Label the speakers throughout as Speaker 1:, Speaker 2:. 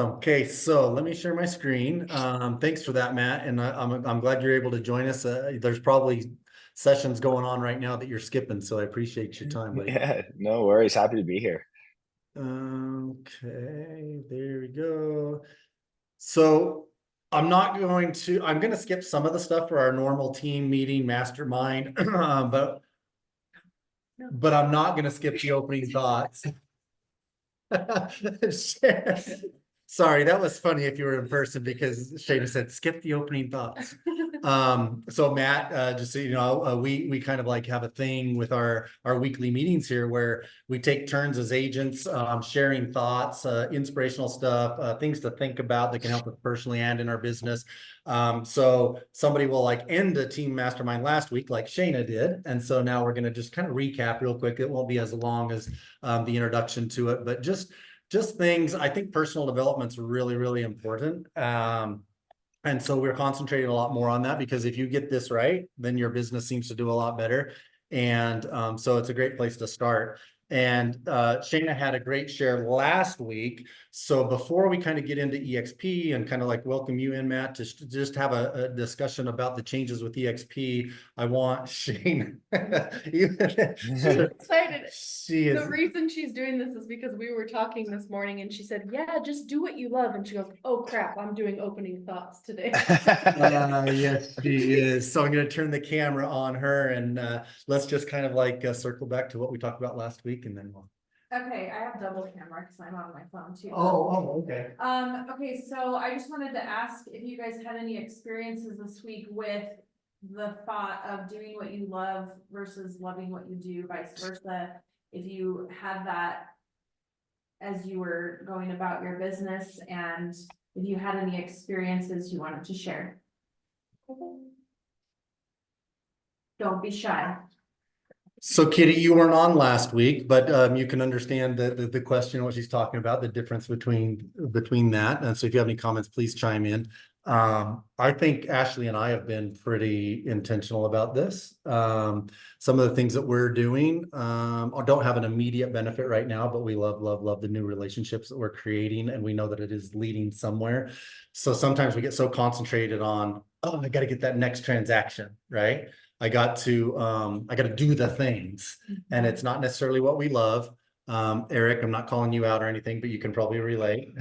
Speaker 1: Okay, so let me share my screen. Thanks for that, Matt, and I'm glad you're able to join us. There's probably sessions going on right now that you're skipping, so I appreciate your time, buddy.
Speaker 2: Yeah, no worries. Happy to be here.
Speaker 1: Okay, there we go. So I'm going to skip some of the stuff for our normal team meeting mastermind, but I'm not going to skip the opening thoughts. Sorry, that was funny if you were in person because Shayna said, skip the opening thoughts. So Matt, just so you know, we kind of like have a thing with our weekly meetings here where we take turns as agents, sharing thoughts, inspirational stuff, things to think about that can help us personally and in our business. So somebody will like end a team mastermind last week, like Shayna did. And so now we're going to just kind of recap real quick. It won't be as long as the introduction to it, but just things. I think personal development's really, really important. And so we're concentrating a lot more on that because if you get this right, then your business seems to do a lot better. And so it's a great place to start. And Shayna had a great share last week. So before we kind of get into EXP and kind of like welcome you in, Matt, to just have a discussion about the changes with EXP, I want Shayna.
Speaker 3: She's excited.
Speaker 1: She
Speaker 3: The
Speaker 1: is.
Speaker 3: reason she's doing this is because we were talking this morning and she said, yeah, just do what you love. And she goes, oh crap, I'm doing opening thoughts today.
Speaker 1: Yes, she is. So I'm going to turn the camera on her and let's just kind of like circle back to what we talked about last week and then we'll.
Speaker 4: Okay, I have double camera because I'm on my phone too.
Speaker 1: Okay.
Speaker 4: Okay, so I just wanted to ask if you guys had any experiences this week with the thought of doing what you love versus loving what you do, vice versa. If you had that as you were going about your business, and if you had any experiences you wanted to share. Don't be shy.
Speaker 1: So Kitty, you weren't on last week, but you can understand the question, what she's talking about, the difference between that. And so if you have any comments, please chime in. I think Ashley and I have been pretty intentional about this. Some of the things that we're doing don't have an immediate benefit right now, but we love the new relationships that we're creating, and we know that it is leading somewhere. So sometimes we get so concentrated on, oh, I got to get that next transaction, right? I got to do the things, and it's not necessarily what we love. Eric, I'm not calling you out or anything, but you can probably relate.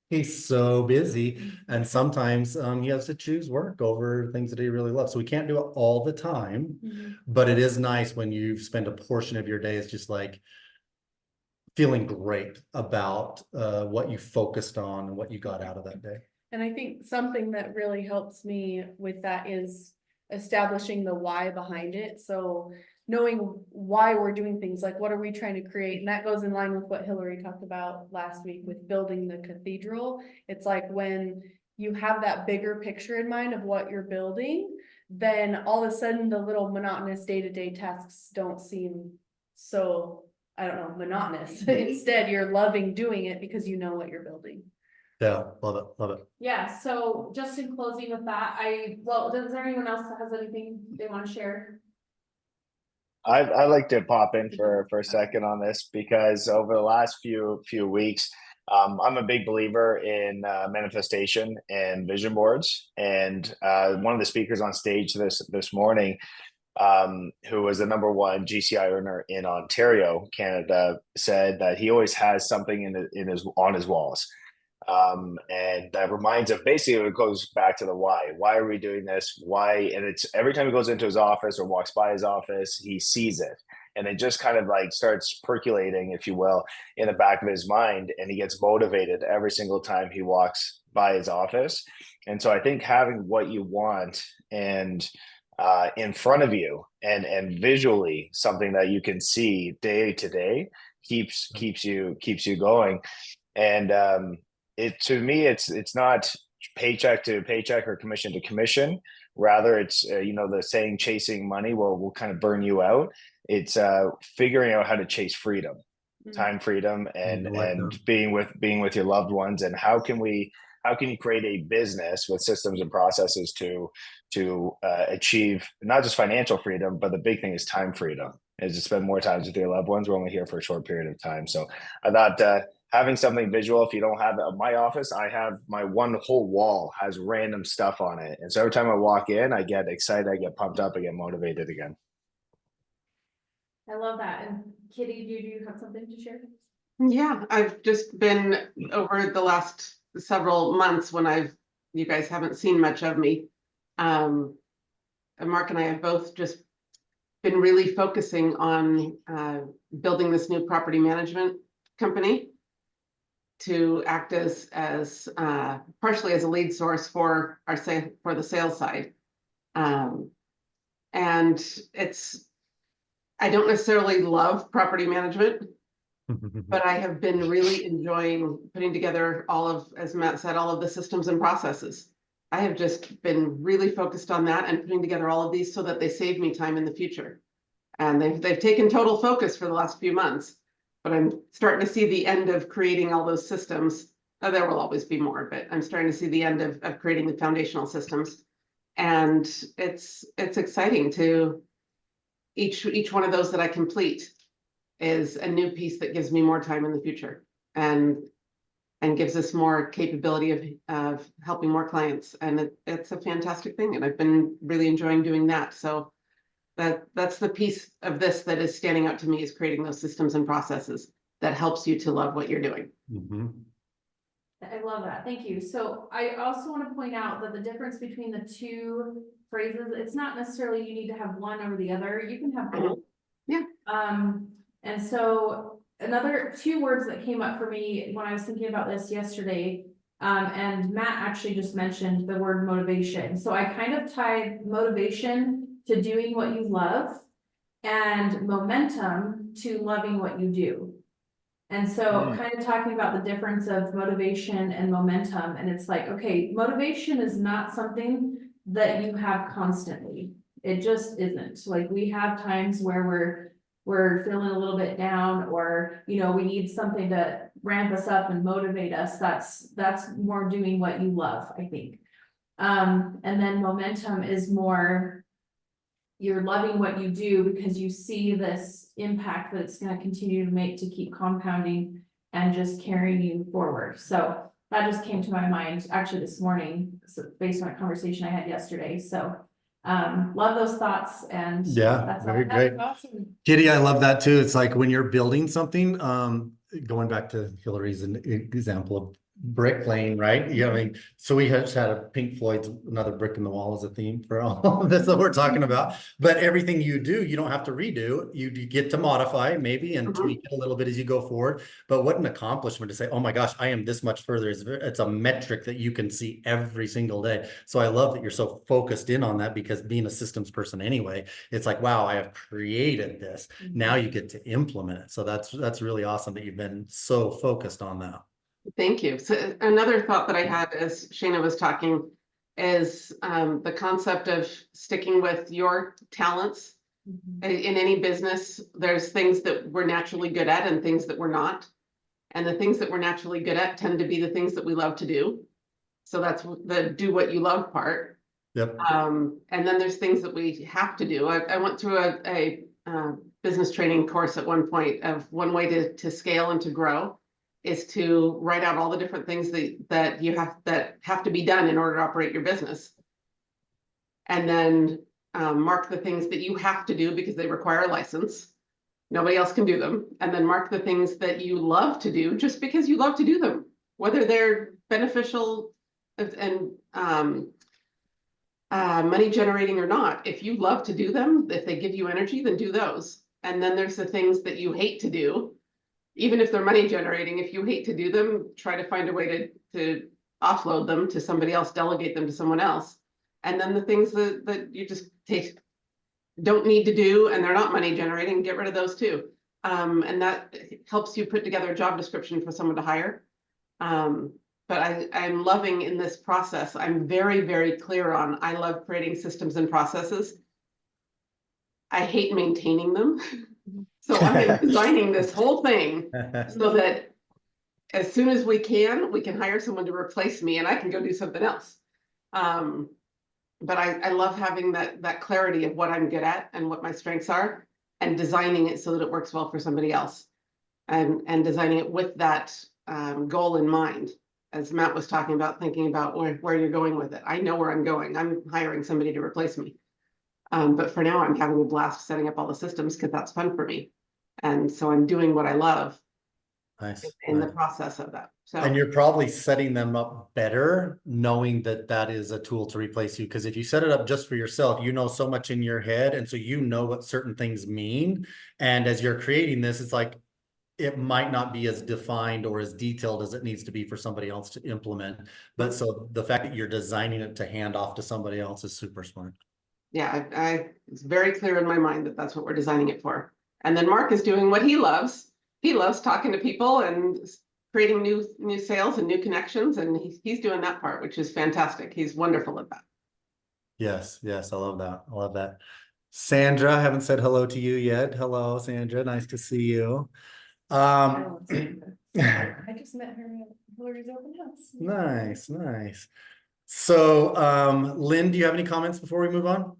Speaker 1: He's so busy, and sometimes he has to choose work over things that he really loves. So we can't do it all the time, but it is nice when you spend a portion of your day is just like feeling great about what you focused on and what you got out of that day.
Speaker 3: And I think something that really helps me with that is establishing the why behind it. So knowing why we're doing things, like what are we trying to create? And that goes in line with what Hillary talked about last week with building the cathedral. It's like when you have that bigger picture in mind of what you're building, then all of a sudden the little monotonous day-to-day tasks don't seem so, I don't know, monotonous. Instead, you're loving doing it because you know what you're building.
Speaker 1: Yeah, love it.
Speaker 4: Yeah, so just in closing with that, does there anyone else that has anything they want to share?
Speaker 2: I'd like to pop in for a second on this because over the last few weeks, I'm a big believer in manifestation and vision boards. And one of the speakers on stage this morning, who was the #1 GCI earner in Ontario, Canada, said that he always has something on his walls. And that reminds him, basically it goes back to the why are we doing this, why, and it's every time he goes into his office or walks by his office, he sees it, and it just kind of like starts percolating, if you will, in the back of his mind, and he gets motivated every single time he walks by his office. And so I think having what you want and in front of you and visually something that you can see day to day keeps you going. And it, to me, it's not paycheck to paycheck or commission to commission. Rather, it's the saying, chasing money will kind of burn you out. It's figuring out how to chase freedom, time freedom, and being with your loved ones. And how can you create a business with systems and processes to achieve not just financial freedom, but the big thing is time freedom, is to spend more time with your loved ones. We're only here for a short period of time. So I thought having something visual, if you don't have it at my office, I have my one whole wall has random stuff on it. And so every time I walk in, I get excited, I get pumped up, I get motivated again.
Speaker 4: I love that. And Kitty, do you have something to share?
Speaker 5: Yeah, I've just been over the last several months when you guys haven't seen much of me. And Mark and I have both just been really focusing on building this new property management company to act as partially as a lead source for the sales side. And I don't necessarily love property management, but I have been really enjoying putting together as Matt said, all of the systems and processes. I have just been really focused on that and putting together all of these so that they save me time in the future. And they've taken total focus for the last few months, but I'm starting to see the end of creating all those systems. There will always be more, but I'm starting to see the end of creating the foundational systems. And it's exciting to each one of those that I complete is a new piece that gives me more time in the future and gives us more capability of helping more clients. And it's a fantastic thing. And I've been really enjoying doing that. So that's the piece of this that is standing out to me, is creating those systems and processes that helps you to love what you're doing.
Speaker 4: I love that. Thank you. So I also want to point out that the difference between the two phrases, it's not necessarily you need to have one over the other. You can have both.
Speaker 5: Yeah.
Speaker 4: And so another two words that came up for me when I was thinking about this yesterday, and Matt actually just mentioned the word motivation. So I kind of tied motivation to doing what you love and momentum to loving what you do. And so kind of talking about the difference of motivation and momentum. And it's like, okay, motivation is not something that you have constantly. It just isn't. Like, we have times where we're feeling a little bit down, or, you know, we need something to ramp us up and motivate us. That's more doing what you love, I think. And then momentum is more, you're loving what you do because you see this impact that it's going to continue to make, to keep compounding and just carrying you forward. So that just came to my mind actually this morning, based on a conversation I had yesterday. So love those thoughts. And
Speaker 1: Yeah, very great.
Speaker 4: Awesome.
Speaker 1: Kitty, I love that too. It's like when you're building something, going back to Hillary's example of bricklaying, right? Yeah, I mean, so we just had a Pink Floyd's Another Brick in the Wall as a theme for all of this that we're talking about. But everything you do, you don't have to redo. You get to modify maybe and tweak it a little bit as you go forward. But what an accomplishment to say, oh my gosh, I am this much further. It's a metric that you can see every single day. So I love that you're so focused in on that, because being a systems person anyway, it's like, wow, I have created this. Now you get to implement it. So that's really awesome that you've been so focused on that. Thank
Speaker 5: you. So another thought that I had as Shayna was talking is the concept of sticking with your talents. In any business, there's things that we're naturally good at and things that we're not. And the things that we're naturally good at tend to be the things that we love to do. So that's the do what you love part. Yep. And then there's things that we have to do. I went through a business training course at one point of one way to scale and to grow is to write out all the different things that have to be done in order to operate your business. And then mark the things that you have to do because they require a license. Nobody else can do them. And then mark the things that you love to do just because you love to do them, whether they're beneficial and money generating or not. If you love to do them, if they give you energy, then do those. And then there's the things that you hate to do. Even if they're money generating, if you hate to do them, try to find a way to offload them to somebody else, delegate them to someone else. And then the things that you just don't need to do and they're not money generating, get rid of those too. And that helps you put together a job description for someone to hire. But I'm loving in this process, I'm very, very clear on, I love creating systems and processes. I hate maintaining them. So I'm designing this whole thing so that as soon as we can hire someone to replace me and I can go do something else. But I love having that clarity of what I'm good at and what my strengths are and designing it so that it works well for somebody else and designing it with that goal in mind. As Matt was talking about, thinking about where you're going with it. I know where I'm going. I'm hiring somebody to replace me. But for now, I'm having a blast setting up all the systems because that's fun for me. And so I'm doing what I love
Speaker 1: Nice.
Speaker 5: in the
Speaker 1: Nice.
Speaker 5: process of that. So
Speaker 1: And you're probably setting them up better, knowing that that is a tool to replace you. Because if you set it up just for yourself, you know so much in your head. And so you know what certain things mean. And as you're creating this, it's like, it might not be as defined or as detailed as it needs to be for somebody else to implement. But so the fact that you're designing it to hand off to somebody else is super smart.
Speaker 5: yeah, it's very clear in my mind that that's what we're designing it for. And then Mark is doing what he loves. He loves talking to people and creating new sales and new connections. And he's doing that part, which is fantastic. He's wonderful at that.
Speaker 1: Yes, yes, I love that. I love that. Sandra, I haven't said hello to you yet. Hello, Sandra. Nice to see you.
Speaker 3: I just met her at Hillary's open house.
Speaker 1: Nice, nice. So, Lynn, do you have any comments before we move on?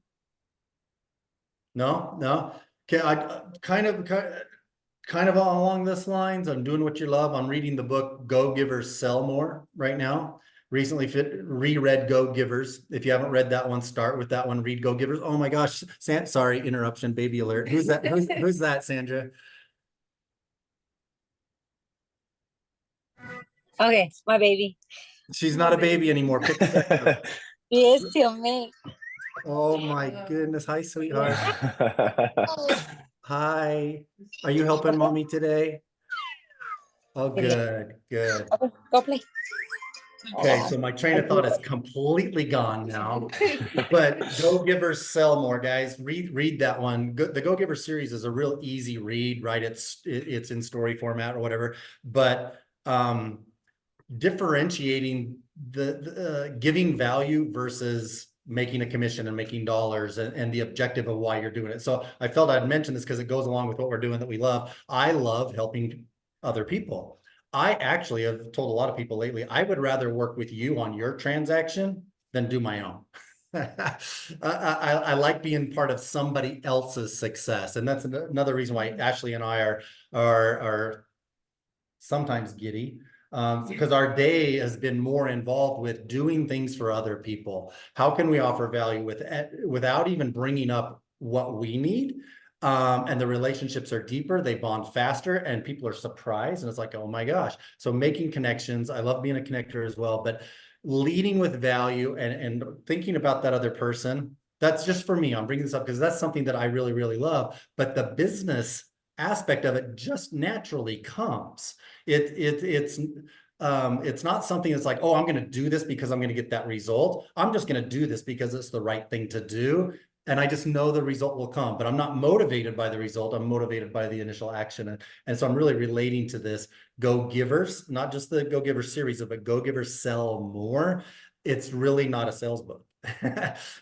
Speaker 1: No, no. Okay, I kind of along this lines. I'm doing what you love. I'm reading the book Go Givers Sell More right now. Recently reread Go Givers. If you haven't read that one, start with that one. Read Go Givers. Oh my gosh, sorry, interruption, baby alert. Who's that? Who's that, Sandra?
Speaker 6: Okay, my baby.
Speaker 1: She's not a baby anymore. Pick her up.
Speaker 6: He is still me.
Speaker 1: Oh my goodness. Hi, sweetheart. Hi. Are you helping mommy today? Oh, good, good.
Speaker 6: Okay, go play.
Speaker 1: Okay, so my train of thought is completely gone now. But Go Givers Sell More, guys. Read that one. The Go Giver series is a real easy read, right? It's in story format or whatever. But differentiating the giving value versus making a commission and making dollars and the objective of why you're doing it. So I felt I'd mention this because it goes along with what we're doing that we love. I love helping other people. I actually have told a lot of people lately, I would rather work with you on your transaction than do my own. I like being part of somebody else's success. And that's another reason why Ashley and I are sometimes giddy. Because our day has been more involved with doing things for other people. How can we offer value without even bringing up what we need? And the relationships are deeper, they bond faster, and people are surprised. And it's like, oh my gosh. So making connections, I love being a connector as well, but leading with value and thinking about that other person. That's just for me. I'm bringing this up because that's something that I really, really love. But the business aspect of it just naturally comes. It's not something that's like, oh, I'm going to do this because I'm going to get that result. I'm just going to do this because it's the right thing to do. And I just know the result will come, but I'm not motivated by the result. I'm motivated by the initial action. And so I'm really relating to this Go Givers, not just the Go Givers series, but Go Givers Sell More. It's really not a sales book,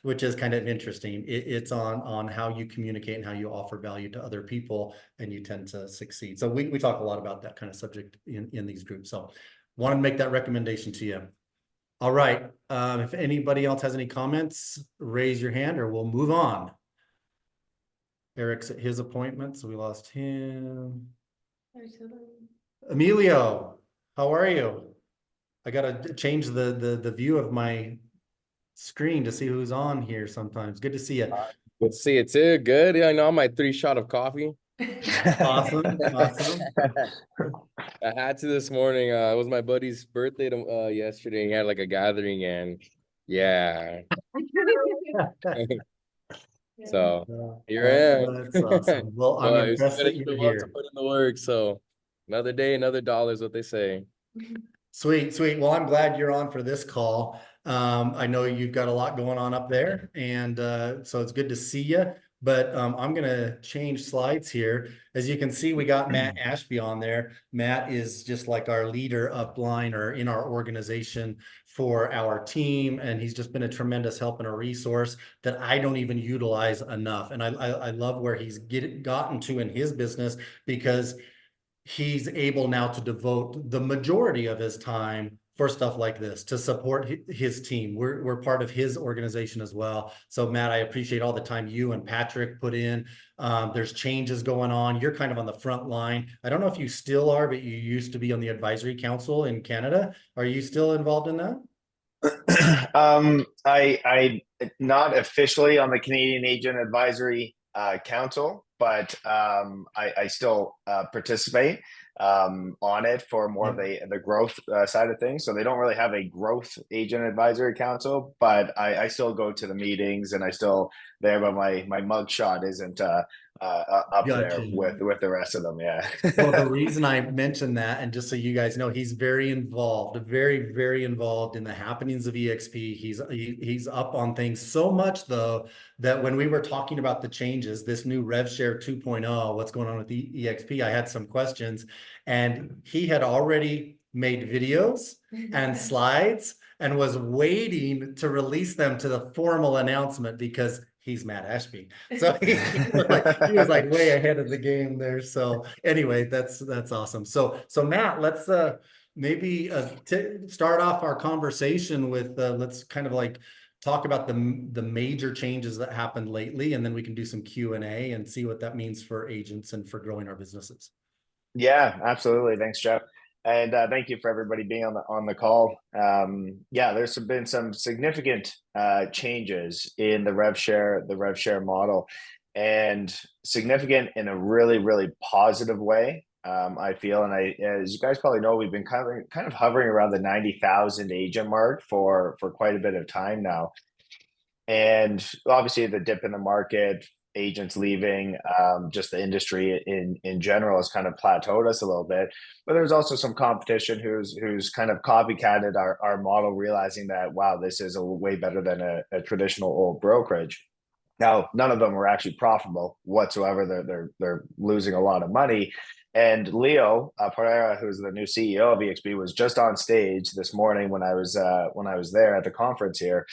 Speaker 1: which is kind of interesting. It's on how you communicate and how you offer value to other people, and you tend to succeed. So we talk a lot about that kind of subject in these groups. So wanted to make that recommendation to you. All right. If anybody else has any comments, raise your hand or we'll move on. Eric's at his appointment, so we lost him. Emilio, how are you? I gotta change the view of my screen to see who's on here sometimes. Good to see you.
Speaker 7: Good to see you too. Good. Yeah, I know my 3 shot of coffee.
Speaker 1: Awesome. Awesome.
Speaker 7: I had to this morning. It was my buddy's birthday yesterday. He had like a gathering, and yeah. So here I am.
Speaker 1: That's awesome. Well, I'm
Speaker 7: But
Speaker 1: impressed that you're
Speaker 7: to
Speaker 1: here.
Speaker 7: put in the work. So another day, another dollar is what they say.
Speaker 1: Sweet, sweet. Well, I'm glad you're on for this call. I know you've got a lot going on up there, and so it's good to see you. But I'm going to change slides here. As you can see, we got Matt Ashby on there. Matt is just like our leader upline or in our organization for our team, and he's just been a tremendous help and a resource that I don't even utilize enough. And I love where he's gotten to in his business, because he's able now to devote the majority of his time for stuff like this, to support his team. We're part of his organization as well. So Matt, I appreciate all the time you and Patrick put in. There's changes going on. You're kind of on the front line. I don't know if you still are, but you used to be on the advisory council in Canada. Are you still involved in that?
Speaker 2: I not officially on the Canadian Agent Advisory Council, but I still participate on it for more of the growth side of things. So they don't really have a growth agent advisory council, but I still go to the meetings and I still there, but my mugshot isn't up there
Speaker 1: Gotcha.
Speaker 2: with the rest of them. Yeah.
Speaker 1: Well, the reason I mentioned that, and just so you guys know, he's very involved, very involved in the happenings of EXP. He's up on things so much though, that when we were talking about the changes, this new RevShare 2.0, what's going on with the EXP, I had some questions, and he had already made videos and slides and was waiting to release them to the formal announcement because he's Matt Ashby. So he was like way ahead of the game there. So anyway, that's awesome. So Matt, let's maybe start off our conversation with let's kind of like talk about the major changes that happened lately, and then we can do some Q&A and see what that means for agents and for growing our businesses.
Speaker 2: Yeah, absolutely. Thanks, Jeff. And thank you for everybody being on the call. Yeah, there's been some significant changes in the RevShare model, and significant in a really positive way. I feel, and as you guys probably know, we've been kind of hovering around the 90,000 agent mark for quite a bit of time now. And obviously the dip in the market, agents leaving, just the industry in general has kind of plateaued us a little bit. But there's also some competition who's kind of copycatted our model, realizing that, wow, this is a way better than a traditional old brokerage. Now, none of them are actually profitable whatsoever. They're losing a lot of money. And Leo Pereira, who's the new CEO of EXP, was just on stage this morning when I was there at the conference here,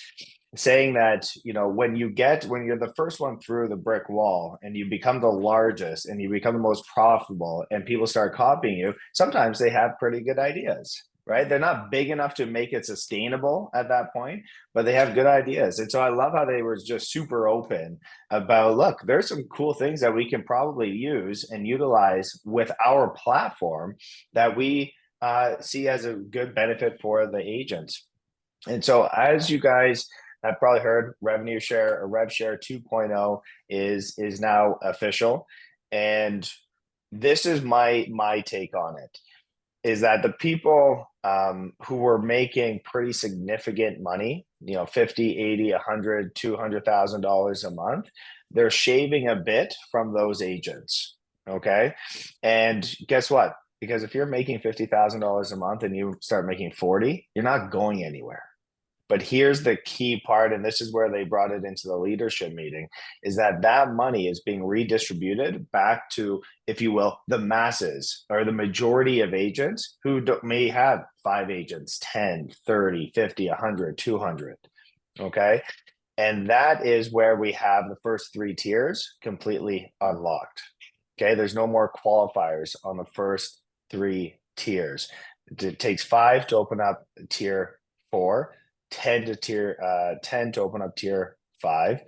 Speaker 2: saying that, you know, when you're the first one through the brick wall and you become the largest and you become the most profitable and people start copying you, sometimes they have pretty good ideas, right? They're not big enough to make it sustainable at that point, but they have good ideas. And so I love how they were just super open about, look, there's some cool things that we can probably use and utilize with our platform that we see as a good benefit for the agents. And so as you guys I've probably heard revenue share or RevShare 2.0 is now official. And this is my take on it, is that the people who were making pretty significant money, you know, 50, 80, 100, $200,000 a month, they're shaving a bit from those agents. Okay. And guess what? Because if you're making $50,000 a month and you start making 40, you're not going anywhere. But here's the key part, and this is where they brought it into the leadership meeting, is that money is being redistributed back to, if you will, the masses or the majority of agents who may have 5 agents, 10, 30, 50, 100, 200. Okay. And that is where we have the first 3 tiers completely unlocked. Okay. There's no more qualifiers on the first 3 tiers. It takes 5 to open up tier 4. 10 to open up tier 5,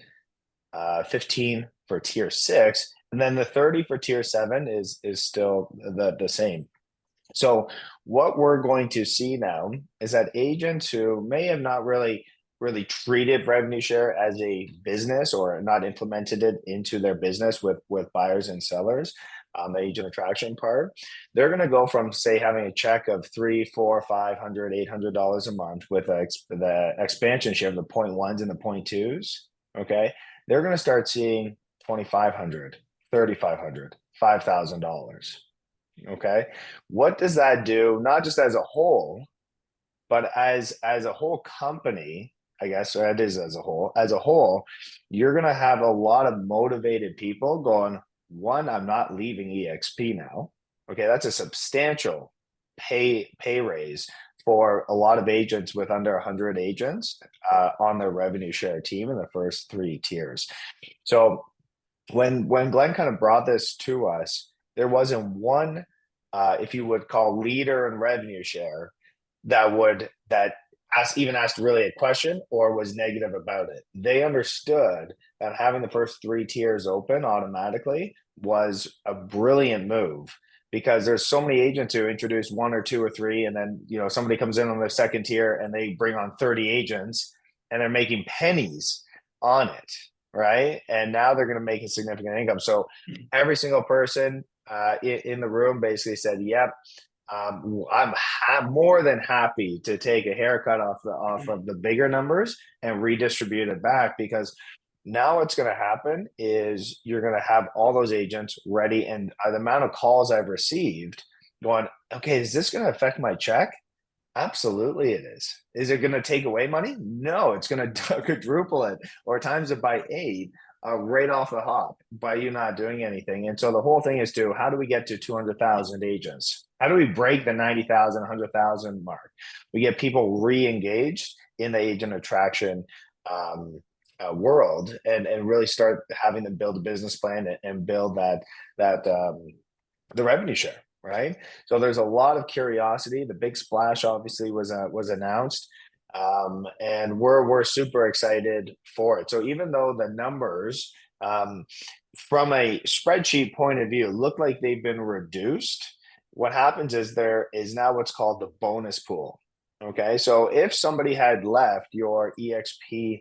Speaker 2: 15 for tier 6, and then the 30 for tier 7 is still the same. So what we're going to see now is that agents who may have not really treated revenue share as a business or not implemented it into their business with buyers and sellers, the agent attraction part, they're going to go from, say, having a check of $300, $400, $500, $800 a month with the expansion share of the 0.1s and the 0.2s. Okay, they're going to start seeing $2,500, $3,500, $5,000. Okay, what does that do? Not just as a whole, but as a whole company, I guess, or it is as a whole, you're going to have a lot of motivated people going, one, I'm not leaving EXP now. Okay, that's a substantial pay raise for a lot of agents with under 100 agents on their revenue share team in the first 3 tiers. So when Glenn kind of brought this to us, there wasn't one, if you would call leader in revenue share, that even asked really a question or was negative about it. They understood that having the first 3 tiers open automatically was a brilliant move, because there's so many agents who introduce 1 or 2 or 3, and then somebody comes in on their second tier and they bring on 30 agents and they're making pennies on it, right? And now they're going to make a significant income. So every single person in the room basically said, yep, I'm more than happy to take a haircut off of the bigger numbers and redistribute it back, because now what's going to happen is you're going to have all those agents ready. And the amount of calls I've received going, okay, is this going to affect my check? Absolutely it is. Is it going to take away money? No, it's going to quadruple it or times it by 8 right off the hop by you not doing anything. And so the whole thing is how do we get to 200,000 agents? How do we break the 90,000, 100,000 mark? We get people re-engaged in the agent attraction world and really start having them build a business plan and build the revenue share. Right. So there's a lot of curiosity. The big splash obviously was announced. And we're super excited for it. So even though the numbers from a spreadsheet point of view look like they've been reduced, what happens is there is now what's called the bonus pool. Okay, so if somebody had left your EXP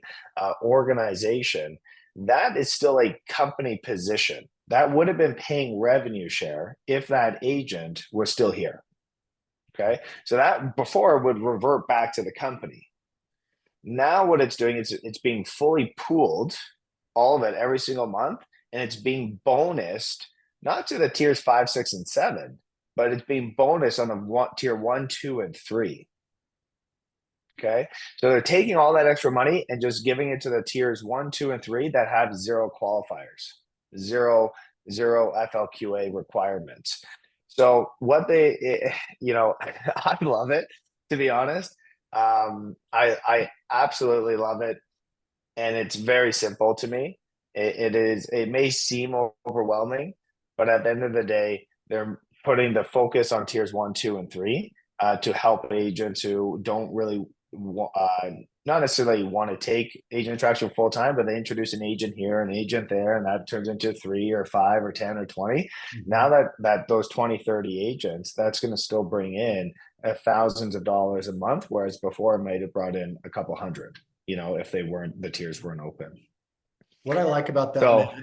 Speaker 2: organization, that is still a company position. That would have been paying revenue share if that agent was still here. Okay, so that before would revert back to the company. Now what it's doing is it's being fully pooled, all of it every single month, and it's being bonused, not to the tiers 5, 6, and 7, but it's being bonused on the tier 1, 2, and 3. Okay, so they're taking all that extra money and just giving it to the tiers 1, 2, and 3 that have 0 qualifiers, zero FLQA requirements. So what I love it, to be honest. I absolutely love it, and it's very simple to me. It may seem overwhelming, but at the end of the day, they're putting the focus on tiers 1, 2, and 3 to help agents who don't really not necessarily want to take agent attraction full time, but they introduce an agent here, an agent there, and that turns into 3 or 5 or 10 or 20. Mm-hmm. Now that those 20, 30 agents, that's going to still bring in thousands of dollars a month, whereas before it might have brought in a couple hundred, if the tiers weren't open.
Speaker 1: What I like about that,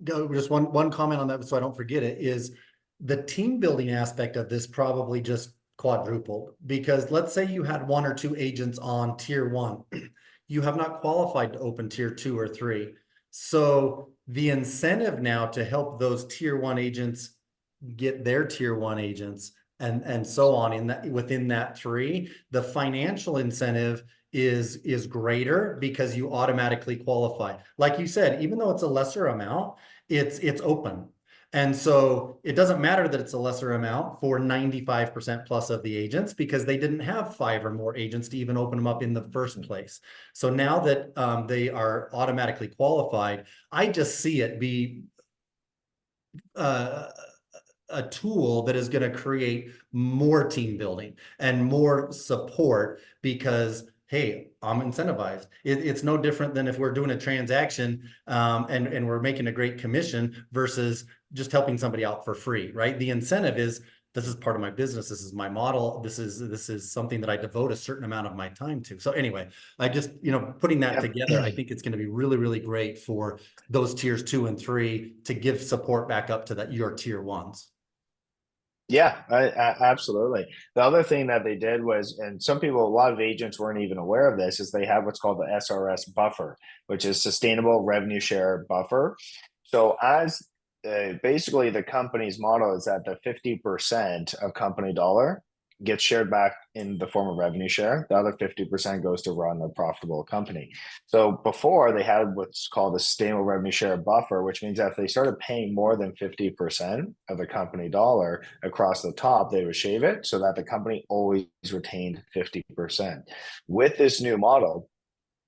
Speaker 1: just one comment on that so I don't forget it, is the team building aspect of this probably just quadrupled, because let's say you had 1 or 2 agents on tier 1, you have not qualified to open tier 2 or 3. So the incentive now to help those tier 1 agents get their tier 1 agents and so on within that 3, the financial incentive is greater because you automatically qualify. Like you said, even though it's a lesser amount, it's open. And so it doesn't matter that it's a lesser amount for 95% plus of the agents, because they didn't have 5 or more agents to even open them up in the first place. So now that they are automatically qualified, I just see it be a tool that is going to create more team building and more support, because hey, I'm incentivized. It's no different than if we're doing a transaction and we're making a great commission versus just helping somebody out for free, right? The incentive is, this is part of my business. This is my model. This is something that I devote a certain amount of my time to. So anyway, I just, putting that together, I think it's going to be really, really great for those tiers 2 and 3 to give support back up to your tier 1s.
Speaker 2: Yeah, absolutely. The other thing that they did was, and a lot of agents weren't even aware of this, is they have what's called the SRS buffer, which is Sustainable Revenue Share Buffer. So as basically the company's model is that the 50% of company dollar gets shared back in the form of revenue share. The other 50% goes to run a profitable company. So before, they had what's called the Sustainable Revenue Share Buffer, which means that if they started paying more than 50% of the company dollar across the top, they would shave it so that the company always retained 50%. With this new model,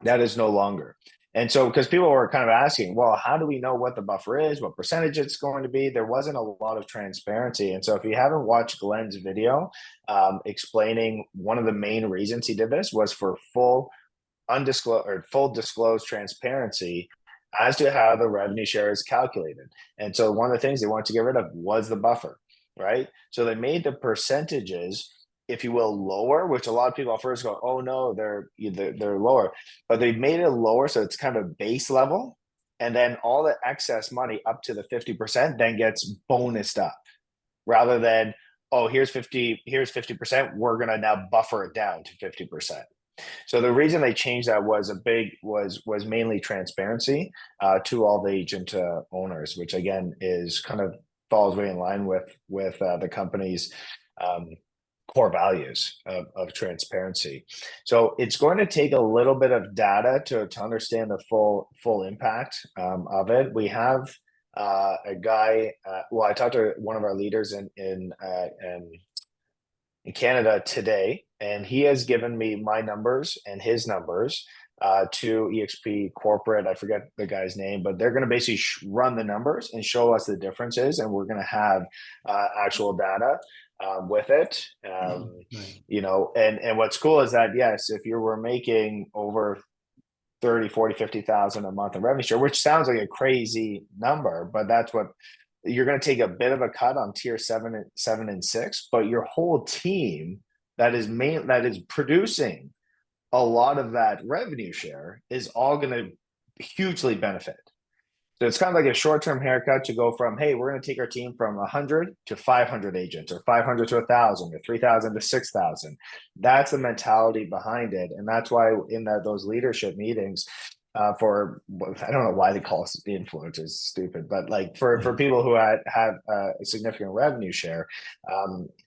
Speaker 2: that is no longer. And so, because people were kind of asking, well, how do we know what the buffer is, what percentage it's going to be? There wasn't a lot of transparency. And so, if you haven't watched Glenn's video explaining one of the main reasons he did this was for full undisclosed or full disclosed transparency as to how the revenue share is calculated. And so, one of the things they wanted to get rid of was the buffer, right? So, they made the percentages, if you will, lower, which a lot of people at first go, oh no, they're lower, but they made it lower so it's kind of base level, and then all the excess money up to the 50% then gets bonused up, rather than, oh, here's 50%, we're gonna now buffer it down to 50%. So the reason they changed that was mainly transparency to all the agent owners, which again is kind of falls way in line with the company's core values of transparency. So it's going to take a little bit of data to understand the full impact of it. We have a guy. Well, I talked to one of our leaders in Canada today, and he has given me my numbers and his numbers to EXP corporate. I forget the guy's name, but they're going to basically run the numbers and show us the differences, and we're going to have actual data with it.
Speaker 1: Right.
Speaker 2: You know, and what's cool is that, yes, if you were making over 30, 40, 50,000 a month in revenue share, which sounds like a crazy number, but that's what you're going to take a bit of a cut on tier 7 and 6, but your whole team that is producing a lot of that revenue share is all going to hugely benefit. So it's kind of like a short-term haircut to go from, hey, we're going to take our team from 100 to 500 agents, or 500 to 1,000, or 3,000 to 6,000. That's the mentality behind it. And that's why in those leadership meetings, I don't know why they call us the influencers, stupid, but like for people who have a significant revenue share,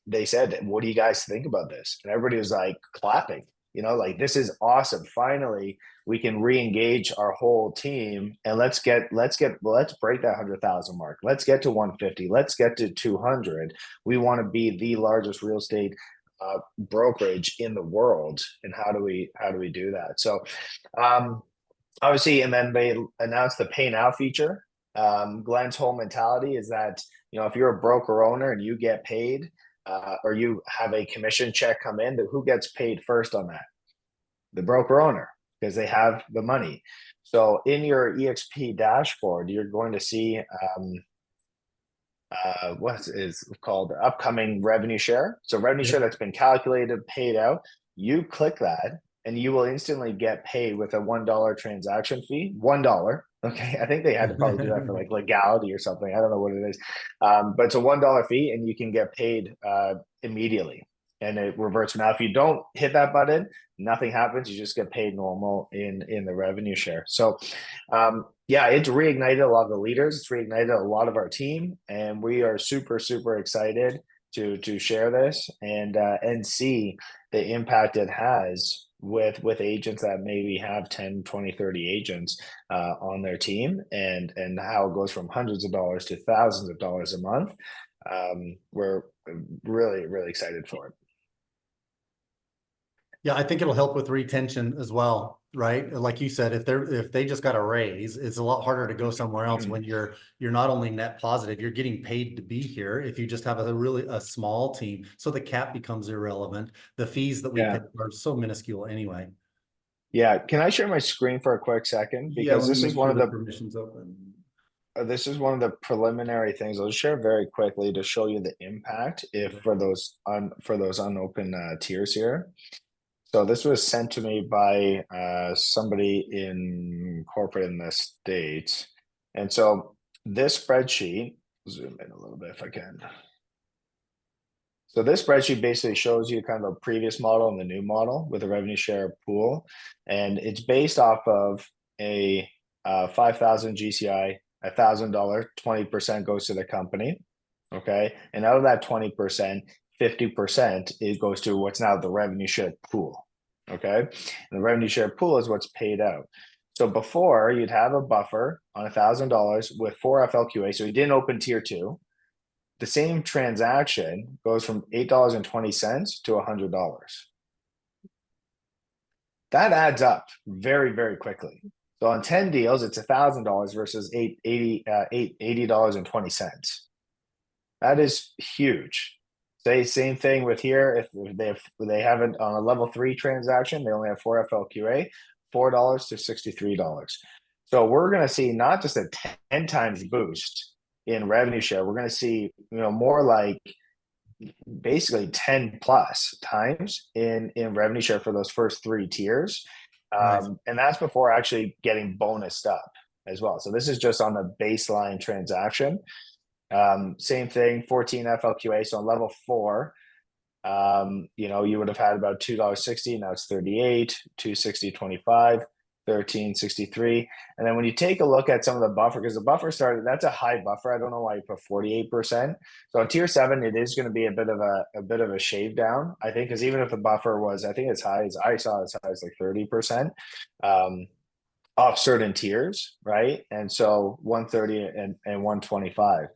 Speaker 2: they said, what do you guys think about this? And everybody was like clapping, you know, like, this is awesome. Finally, we can re-engage our whole team, and let's break that 100,000 mark. Let's get to 150. Let's get to 200. We want to be the largest real estate brokerage in the world. And how do we do that? So, obviously, and then they announced the pay now feature. Glenn's whole mentality is that, you know, if you're a broker owner and you get paid, or you have a commission check come in, who gets paid first on that? The broker owner, because they have the money. So in your EXP dashboard, you're going to see what is called upcoming revenue share. So revenue share that's been calculated, paid out. You click that, and you will instantly get paid with a $1 transaction fee. $1. Okay, I think they had to probably do that for like legality or something. I don't know what it is, but it's a $1 fee, and you can get paid immediately, and it reverts. Now, if you don't hit that button, nothing happens. You just get paid normal in the revenue share. So, yeah, it's reignited a lot of the leaders. It's reignited a lot of our team, and we are super excited to share this and see the impact it has with agents that maybe have 10, 20, 30 agents on their team, and how it goes from hundreds of dollars to thousands of dollars a month. We're really excited for it.
Speaker 1: Yeah, I think it'll help with retention as well, right? Like you said, if they just got a raise, it's a lot harder to go somewhere else when you're not only net positive, you're getting paid to be here. If you just have a small team, so the cap becomes irrelevant. The fees that we pay are so minuscule anyway.
Speaker 2: Yeah, can I share my screen for a quick second? Because this is one of the
Speaker 1: permissions open.
Speaker 2: This is one of the preliminary things. I'll share very quickly to show you the impact for those unopened tiers here. So this was sent to me by somebody in corporate in the States. And so this spreadsheet, zoom in a little bit if I can. So this spreadsheet basically shows you kind of a previous model and the new model with a revenue share pool. And it's based off of a 5,000 GCI, $1,000, 20% goes to the company. Okay. And out of that 20%, 50% it goes to what's now the revenue share pool. Okay. And the revenue share pool is what's paid out. So before, you'd have a buffer on $1,000 with 4 FLQA. So you didn't open tier 2. The same transaction goes from $8.20 to $100. That adds up very quickly. So on 10 deals, it's $1,000 versus $80.20. That is huge. Same thing with here. If they haven't on a level 3 transaction, they only have 4 FLQA, $4 to $63. So we're going to see not just a 10 times boost in revenue share. We're going to see, more like basically 10 plus times in revenue share for those first 3 tiers.
Speaker 1: Nice.
Speaker 2: And that's before actually getting bonused up as well. So this is just on the baseline transaction. Same thing, 14 FLQA. So on level 4, you would have had about $2.60. Now it's 38, 260.25, 13.63. And then when you take a look at some of the buffer, because the buffer started, that's a high buffer. I don't know why you put 48%. So on tier 7, it is going to be a bit of a shave down, I think, because even if the buffer was, I think as high as I saw as high as like 30%. Off certain tiers, right? And so 130 and 125.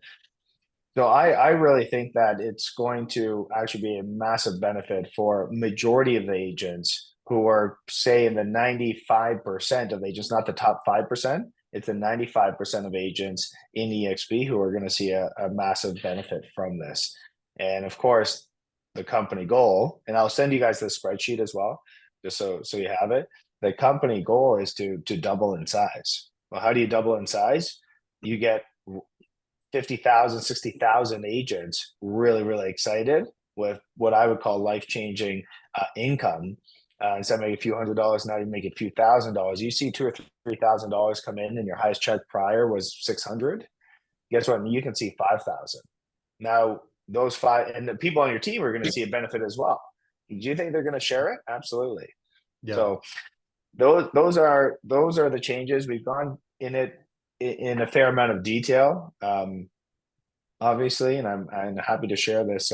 Speaker 2: So I really think that it's going to actually be a massive benefit for majority of the agents who are, say, in the 95% of agents, not the top 5%. It's the 95% of agents in EXP who are going to see a massive benefit from this. And of course, the company goal, and I'll send you guys the spreadsheet as well, just so you have it. The company goal is to double in size. Well, how do you double in size? You get 50,000, 60,000 agents really, really excited with what I would call life-changing income. Instead of making a few $100s, now you make a few $1,000s. You see $2,000 or $3,000 come in, and your highest check prior was 600. Guess what? You can see 5,000. Now those 5, and the people on your team are going to see a benefit as well. Do you think they're going to share it? Absolutely.
Speaker 1: Yeah.
Speaker 2: So those are the changes. We've gone in it in a fair amount of detail, obviously, and I'm happy to share this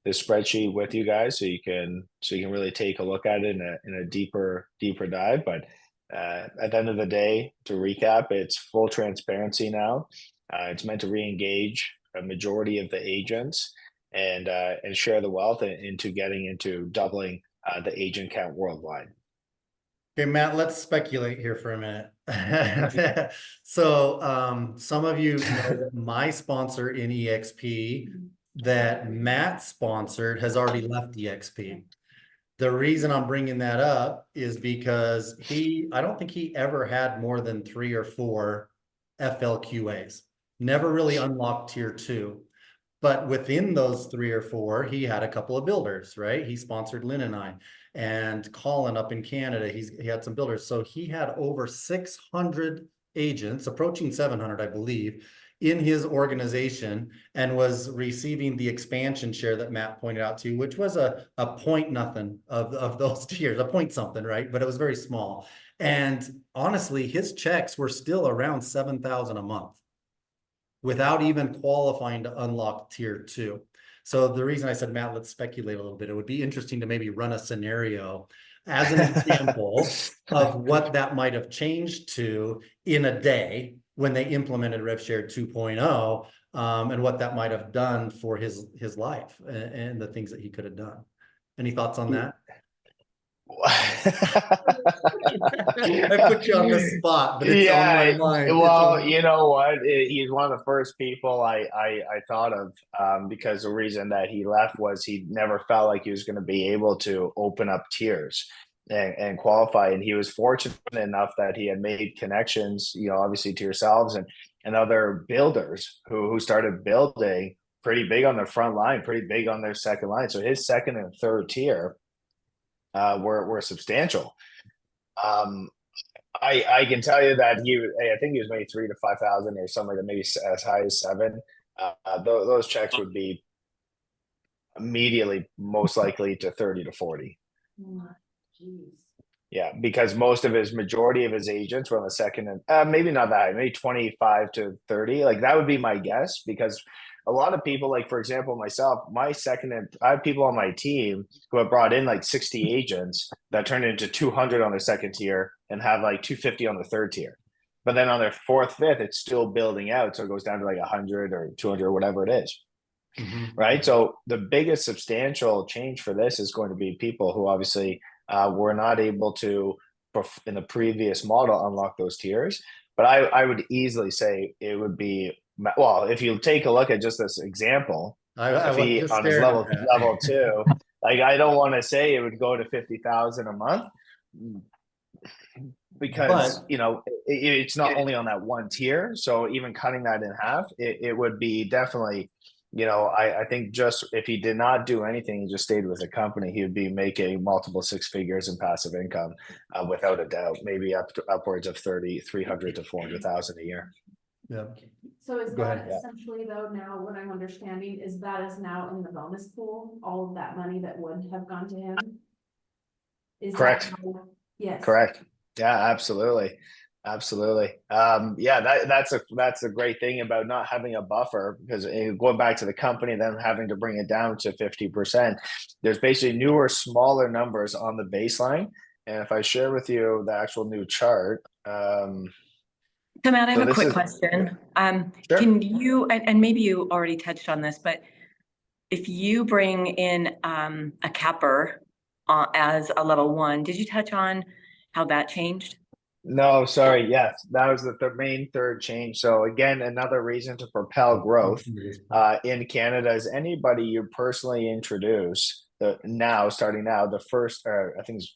Speaker 2: spreadsheet with you guys so you can really take a look at it in a deeper dive. But at the end of the day, to recap, it's full transparency now. It's meant to re-engage a majority of the agents and share the wealth into getting into doubling the agent count worldwide.
Speaker 1: Okay, Matt, let's speculate here for a minute. So some of you know that my sponsor in EXP that Matt sponsored has already left EXP. The reason I'm bringing that up is because I don't think he ever had more than 3 or 4 FLQAs. Never really unlocked tier 2. But within those 3 or 4, he had a couple of builders, right? He sponsored Lynn and Colin up in Canada. He had some builders. So he had over 600 agents, approaching 700, I believe, in his organization, and was receiving the expansion share that Matt pointed out to, which was a point nothing of those tiers, a point something, right? But it was very small. And honestly, his checks were still around 7,000 a month, without even qualifying to unlock tier 2. So the reason I said, Matt, let's speculate a little bit. It would be interesting to maybe run a scenario as an example of what that might have changed to in a day when they implemented RevShare 2.0, and what that might have done for his life and the things that he could have done. Any thoughts on that? I put you on the spot, but it's on my mind.
Speaker 2: Well, you know what? He's one of the first people I thought of, because the reason that he left was he never felt like he was going to be able to open up tiers and qualify. And he was fortunate enough that he had made connections, obviously to yourselves and other builders who started building pretty big on their front line, pretty big on their second line. So his second and third tier were substantial. I can tell you that I think he was maybe 3,000 to 5,000 or something, maybe as high as 7. Those checks would be immediately most likely to 30 to 40.
Speaker 4: Jeez.
Speaker 2: Yeah, because majority of his agents were on the second and maybe not that high, maybe 25 to 30. Like that would be my guess, because a lot of people, like for example, myself, I have people on my team who have brought in like 60 agents that turned into 200 on their second tier and have like 250 on the third tier. But then on their fourth, fifth, it's still building out. So it goes down to like 100 or 200 or whatever it is. Mm-hmm. Right. So the biggest substantial change for this is going to be people who obviously were not able to in the previous model unlock those tiers. But I would easily say it would be, well, if you take a look at just this example,
Speaker 1: I
Speaker 2: if
Speaker 1: was
Speaker 2: he
Speaker 1: just
Speaker 2: on his
Speaker 1: staring at that.
Speaker 2: level 2, like I don't want to say it would go to 50,000 a month, because
Speaker 1: But-
Speaker 2: you know it's not only on that one tier. So even cutting that in half, it would be definitely, you know, I think just if he did not do anything, he just stayed with the company, he would be making multiple 6 figures in passive income, without a doubt, maybe upwards of 300 to 400,000 a year.
Speaker 1: Yeah.
Speaker 4: So is
Speaker 1: Go
Speaker 4: that
Speaker 1: ahead.
Speaker 2: Yeah.
Speaker 4: essentially though, now what I'm understanding is that is now in the bonus pool, all of that money that would have gone to him? Is that
Speaker 2: Correct.
Speaker 4: how- Yes.
Speaker 2: Correct. Yeah, absolutely. Absolutely. Yeah, that's a great thing about not having a buffer, because going back to the company, then having to bring it down to 50%, there's basically newer, smaller numbers on the baseline. And if I share with you the actual new chart,
Speaker 8: So Matt, I
Speaker 2: So
Speaker 8: have a
Speaker 2: this
Speaker 8: quick
Speaker 2: is-
Speaker 8: question.
Speaker 2: Sure.
Speaker 8: Can you, and maybe you already touched on this, but if you bring in a capper as a level 1, did you touch on how that changed?
Speaker 2: no, sorry. Yes, that was the main third change. So again, another reason to propel growth in Canada is anybody you personally introduce. Starting now, the first, I think it's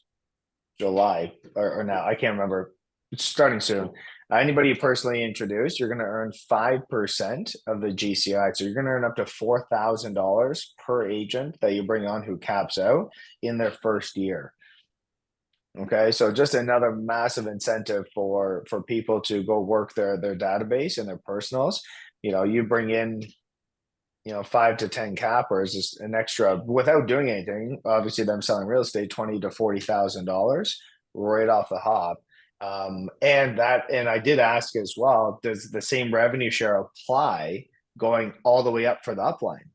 Speaker 2: July or now, I can't remember. It's starting soon. Anybody you personally introduce, you're going to earn 5% of the GCI. So you're going to earn up to $4,000 per agent that you bring on who caps out in their first year. Okay, so just another massive incentive for people to go work their database and their personals. You know, you bring in, you know, 5 to 10 cappers is an extra, without doing anything. Obviously, them selling real estate, $20,000 to $40,000 right off the hop. And I did ask as well, does the same revenue share apply going all the way up for the upline?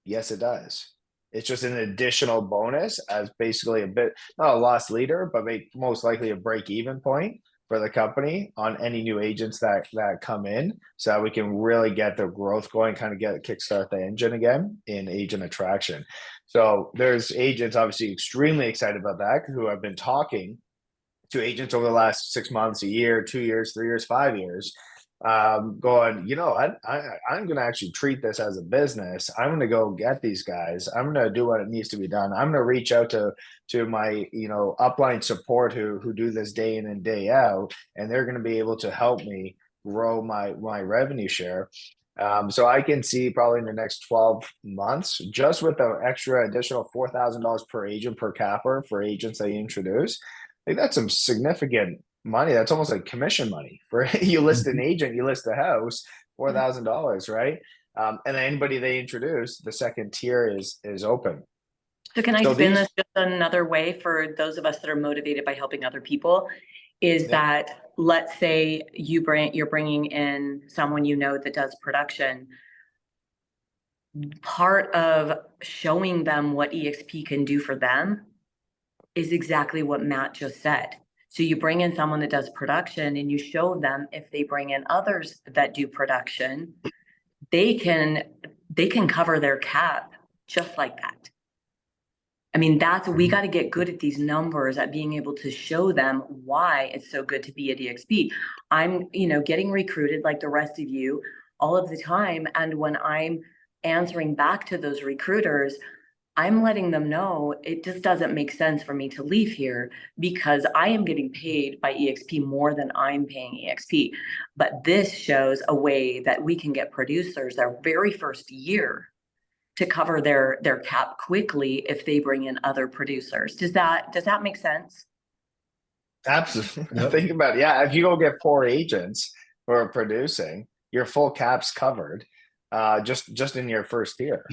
Speaker 2: Yes, it does. It's just an additional bonus as basically a bit, not a loss leader, but most likely a break-even point for the company on any new agents that come in, so that we can really get the growth going, kind of kickstart the engine again in agent attraction. So there's agents obviously extremely excited about that, who have been talking to agents over the last 6 months, a year, 2 years, 3 years, 5 years, going, you know, I'm going to actually treat this as a business. I'm going to go get these guys. I'm going to do what it needs to be done. I'm going to reach out to my, you know, upline support who do this day in and day out, and they're going to be able to help me grow my revenue share. So I can see probably in the next 12 months, just with the extra additional $4,000 per agent per capper for agents that you introduce, I think that's some significant money. That's almost like commission money for you list an agent, you list a house, $4,000, right? And then anybody they introduce, the second tier is open.
Speaker 8: So can I spin this just another way for those of us that are motivated by helping other people? Is that, let's say you're bringing in someone you know that does production. Part of showing them what EXP can do for them is exactly what Matt just said. So you bring in someone that does production and you show them, if they bring in others that do production, they can cover their cap just like that. I mean, we got to get good at these numbers, at being able to show them why it's so good to be at EXP. I'm, you know, getting recruited like the rest of you all of the time. And when I'm answering back to those recruiters, I'm letting them know it just doesn't make sense for me to leave here, because I am getting paid by EXP more than I'm paying EXP. But this shows a way that we can get producers their very first year to cover their cap quickly if they bring in other producers. Does that make sense?
Speaker 2: Absolutely.
Speaker 1: Yep.
Speaker 2: Think about it. Yeah, if you go get 4 agents who are producing, your full cap's covered, just in your first year,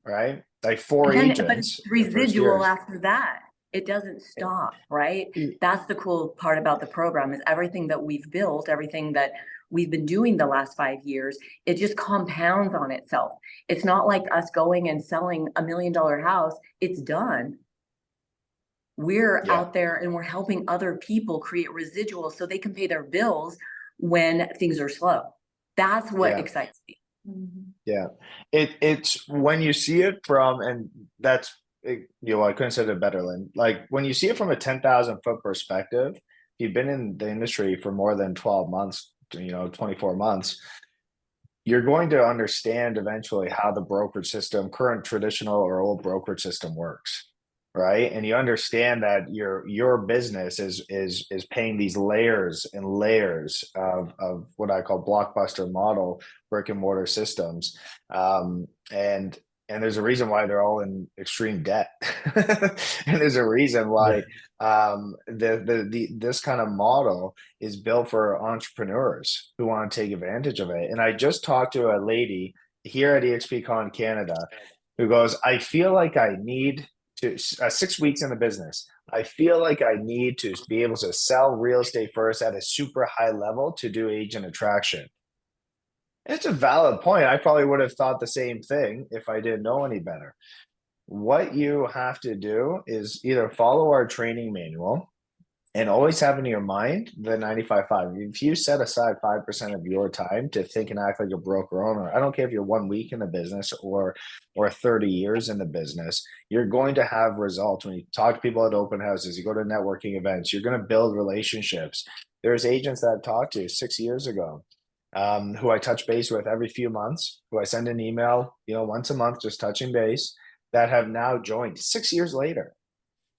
Speaker 2: right? Like 4 agents.
Speaker 8: But it's residual after that. It doesn't stop, right? That's the cool part about the program, is everything that we've built, everything that we've been doing the last 5 years, it just compounds on itself. It's not like us going and selling $1 million house. It's done. We're out there and we're helping other people create residual so they can pay their bills when things are slow. That's what excites me.
Speaker 2: Yeah, it's when you see it from, and that's, you know, I couldn't say it better, Lynn. Like when you see it from a 10,000 foot perspective, you've been in the industry for more than 12 months, 24 months, you're going to understand eventually how the brokerage system, current traditional or old brokerage system works, right? And you understand that your business is paying these layers and layers of what I call blockbuster model brick and mortar systems, and there's a reason why they're all in extreme debt, and there's a reason why this kind of model is built for entrepreneurs who want to take advantage of it. And I just talked to a lady here at EXPCon Canada who goes, I feel like I need to 6 weeks in the business. I feel like I need to be able to sell real estate first at a super high level to do agent attraction. It's a valid point. I probably would have thought the same thing if I didn't know any better. What you have to do is either follow our training manual and always have in your mind the 95-5. If you set aside 5% of your time to think and act like a broker owner, I don't care if you're 1 week in the business or 30 years in the business, you're going to have results. When you talk to people at open houses, you go to networking events, you're going to build relationships. There's agents that I've talked to 6 years ago, who I touch base with every few months, who I send an email, once a month, just touching base, that have now joined 6 years later.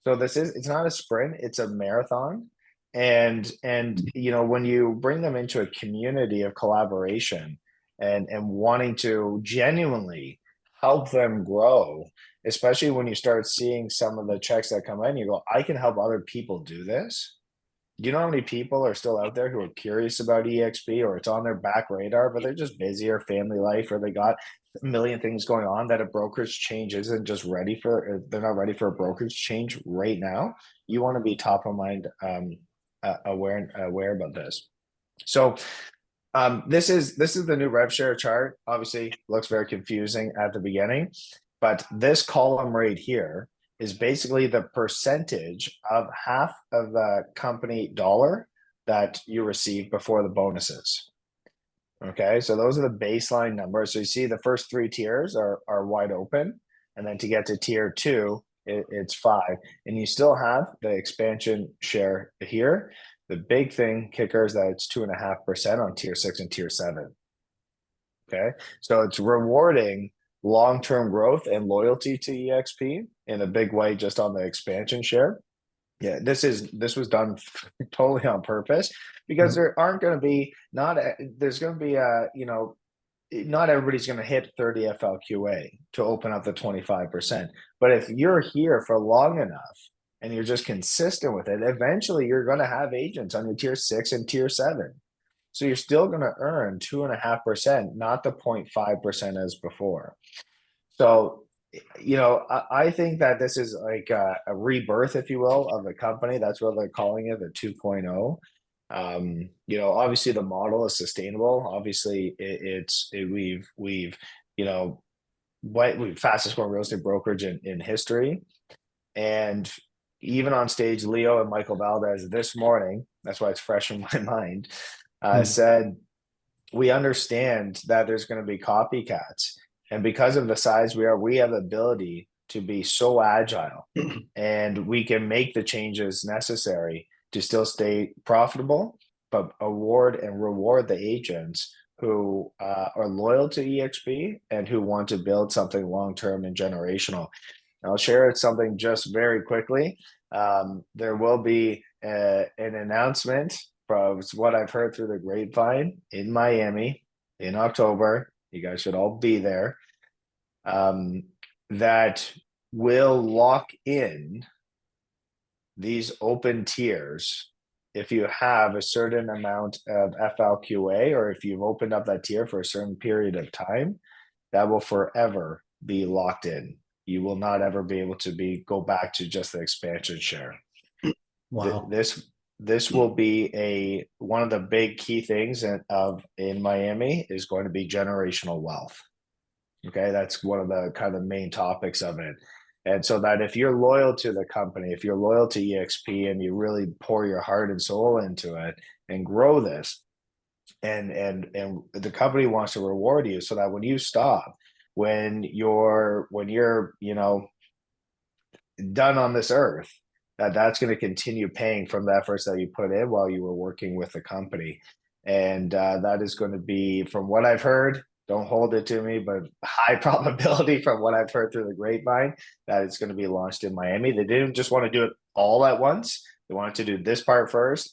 Speaker 2: So it's not a sprint, it's a marathon. And when you bring them into a community of collaboration and wanting to genuinely help them grow, especially when you start seeing some of the checks that come in, you go, I can help other people do this. Do you know how many people are still out there who are curious about EXP, or it's on their back radar, but they're just busy, or family life, or they got a million things going on that a brokerage change isn't just ready for? They're not ready for a brokerage change right now. You want to be top of mind, aware about this. So this is the new rev share chart. Obviously looks very confusing at the beginning, but this column right here is basically the percentage of half of the company dollar that you receive before the bonuses. Okay, so those are the baseline numbers. So you see the first 3 tiers are wide open, and then to get to tier 2, it's 5, and you still have the expansion share here. The big thing kicker is that it's 2.5% on tier 6 and tier 7. Okay, so it's rewarding long-term growth and loyalty to EXP in a big way, just on the expansion share. Yeah, this was done totally on purpose, because there aren't going to be there's going to be not everybody's going to hit 30 FLQA to open up the 25%. But if you're here for long enough and you're just consistent with it, eventually you're going to have agents on your tier 6 and tier 7. So you're still going to earn 2.5%, not the 0.5% as before. So, I think that this is like a rebirth, if you will, of the company. That's what they're calling it, the 2.0. Obviously the model is sustainable. Obviously we've fastest growing real estate brokerage in history. And even on stage, Leo and Michael Valdez this morning, that's why it's fresh in my mind, said, we understand that there's going to be copycats. And because of the size we have the ability to be so agile, and we can make the changes necessary to still stay profitable, but award and reward the agents who are loyal to EXP and who want to build something long-term and generational. I'll share something just very quickly. There will be an announcement from what I've heard through the grapevine in Miami in October. You guys should all be there. That will lock in these open tiers. If you have a certain amount of FLQA, or if you've opened up that tier for a certain period of time, that will forever be locked in. You will not ever be able to go back to just the expansion share.
Speaker 1: Wow.
Speaker 2: This will be one of the big key things in Miami is going to be generational wealth. Okay, that's one of the kind of main topics of it. And so that if you're loyal to the company, if you're loyal to EXP, and you really pour your heart and soul into it and grow this, and the company wants to reward you, so that when you stop, when you're done on this earth, that's going to continue paying from the efforts that you put in while you were working with the company. And that is going to be, from what I've heard, don't hold it to me, but high probability from what I've heard through the grapevine, that it's going to be launched in Miami. They didn't just want to do it all at once. They wanted to do this part first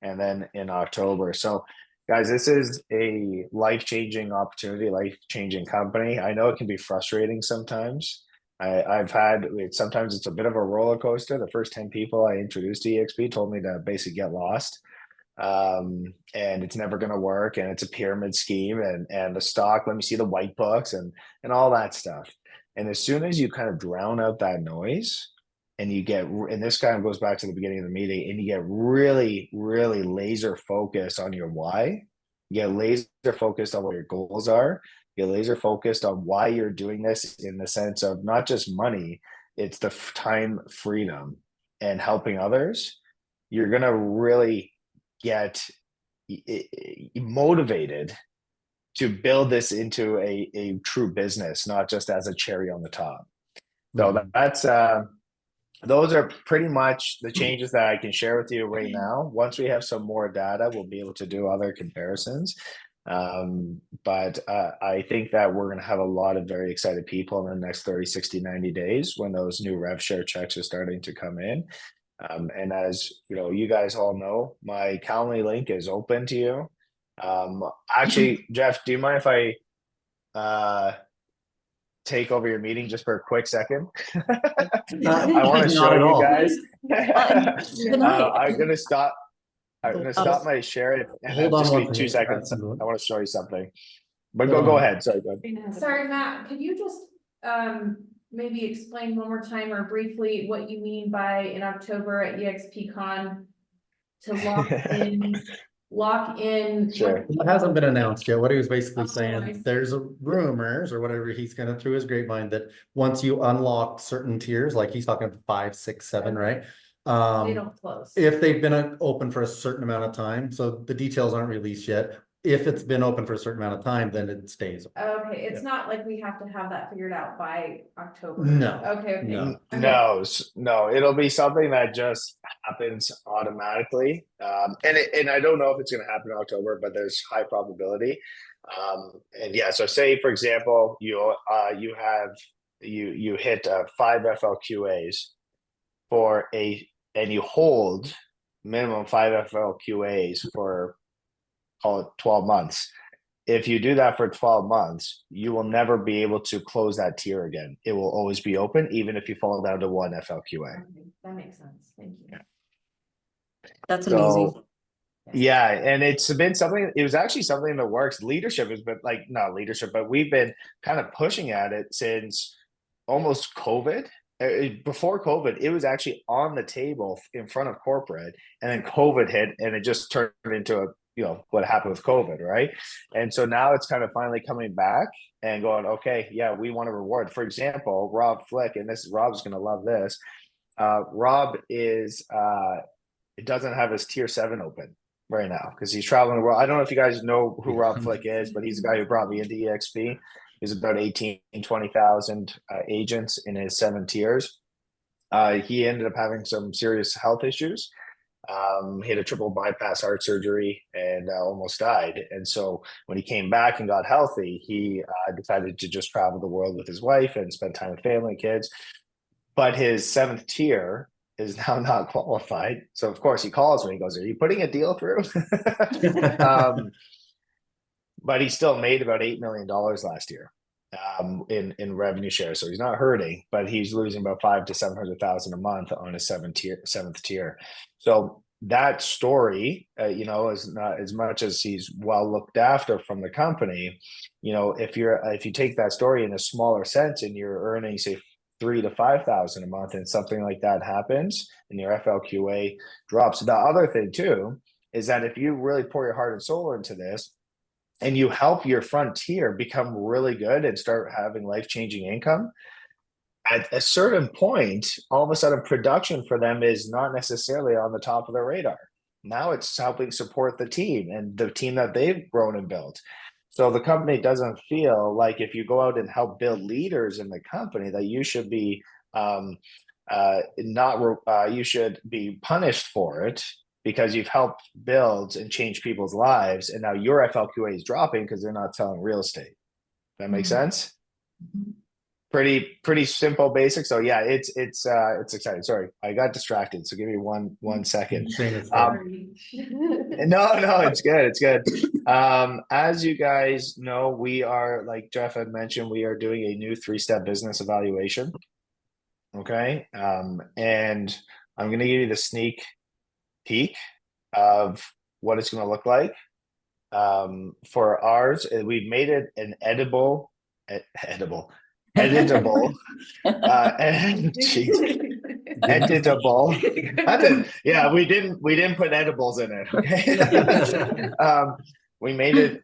Speaker 2: and then in October. So guys, this is a life-changing opportunity, life-changing company. I know it can be frustrating sometimes. I've had sometimes it's a bit of a roller coaster. The first 10 people I introduced to EXP told me to basically get lost. And it's never going to work, and it's a pyramid scheme, and the stock, let me see the white books and all that stuff. And as soon as you kind of drown out that noise, and you get, and this kind of goes back to the beginning of the meeting, and you get really, really laser focused on your why, you get laser focused on what your goals are, you get laser focused on why you're doing this, in the sense of not just money, it's the time freedom and helping others. You're going to really get motivated to build this into a true business, not just as a cherry on the top. So that's those are pretty much the changes that I can share with you right now. Once we have some more data, we'll be able to do other comparisons. But I think that we're going to have a lot of very excited people in the next 30, 60, 90 days when those new rev share checks are starting to come in. And as you know, you guys all know, my Calendly link is open to you. Actually, Jeff, do you mind if I take over your meeting just for a quick second? I want to show you guys. I'm gonna stop. I'm gonna stop my share and
Speaker 1: Hold on
Speaker 2: just
Speaker 1: one
Speaker 2: be 2
Speaker 1: second.
Speaker 2: seconds. I want to show you something. But
Speaker 1: Hold
Speaker 2: go
Speaker 1: on.
Speaker 2: ahead. Sorry, go ahead.
Speaker 4: Sorry, Matt, could you just maybe explain one more time or briefly what you mean by in October at EXPCon to lock in?
Speaker 2: Sure.
Speaker 1: It hasn't been announced yet. What he was basically
Speaker 4: Oh, I
Speaker 1: saying,
Speaker 4: see.
Speaker 1: there's a rumors or whatever he's gonna through his grapevine that once you unlock certain tiers, like he's talking 5, 6, 7, right?
Speaker 4: They don't close.
Speaker 1: If they've been open for a certain amount of time, so the details aren't released yet. If it's been open for a certain amount of time, then it stays.
Speaker 4: Okay, it's not like we have to have that figured out by October.
Speaker 1: No,
Speaker 4: Okay.
Speaker 1: no.
Speaker 2: No, it'll be something that just happens automatically. And I don't know if it's going to happen in October, but there's high probability. And yeah, so say for example, you hit 5 FLQAs and you hold minimum 5 FLQAs for, call it 12 months. If you do that for 12 months, you will never be able to close that tier again. It will always be open, even if you fall down to 1 FLQA.
Speaker 4: Okay, that makes sense. Thank you.
Speaker 8: That's amazing.
Speaker 2: So, yeah, and it's been something, it was actually something in the works. Leadership has been like, not leadership, but we've been kind of pushing at it since almost COVID. Before COVID, it was actually on the table in front of corporate, and then COVID hit and it just turned into a, you know, what happened with COVID, right? And so now it's kind of finally coming back and going, okay, yeah, we want to reward. For example, Rob Flick, and Rob's going to love this. Rob doesn't have his tier 7 open right now because he's traveling the world. I don't know if you guys know who Rob Flick is, but he's the guy who brought me into EXP. He's about 18, 20,000 agents in his 7 tiers. He ended up having some serious health issues. He had a triple bypass heart surgery and almost died. And so when he came back and got healthy, he decided to just travel the world with his wife and spend time with family and kids. But his 7th tier is now not qualified. So of course he calls me, he goes, "Are you putting a deal through?" But he still made about $8 million last year in revenue share. So he's not hurting, but he's losing about 500,000 to 700,000 a month on his 7th tier. So that story, you know, is not as much as he's well looked after from the company. You know, if you take that story in a smaller sense and you're earning, say, 3,000 to 5,000 a month, and something like that happens and your FLQA drops. The other thing too is that if you really pour your heart and soul into this, and you help your frontier become really good and start having life-changing income, at a certain point, all of a sudden production for them is not necessarily on the top of their radar. Now it's helping support the team and the team that they've grown and built. So the company doesn't feel like if you go out and help build leaders in the company that you should be you should be punished for it because you've helped build and change people's lives, and now your FLQA is dropping because they're not selling real estate. That makes sense? Pretty simple, basic. So yeah, it's exciting. Sorry, I got distracted. So give me one second.
Speaker 1: Seamus,
Speaker 3: Sorry.
Speaker 2: No, it's good. It's good. As you guys know, we are, like Jeff had mentioned, we are doing a new 3-step business evaluation. Okay. And I'm going to give you the sneak peek of what it's going to look like. For ours, we've made it an editable, and editable. Yeah, we didn't put edibles in it. Okay. We made it.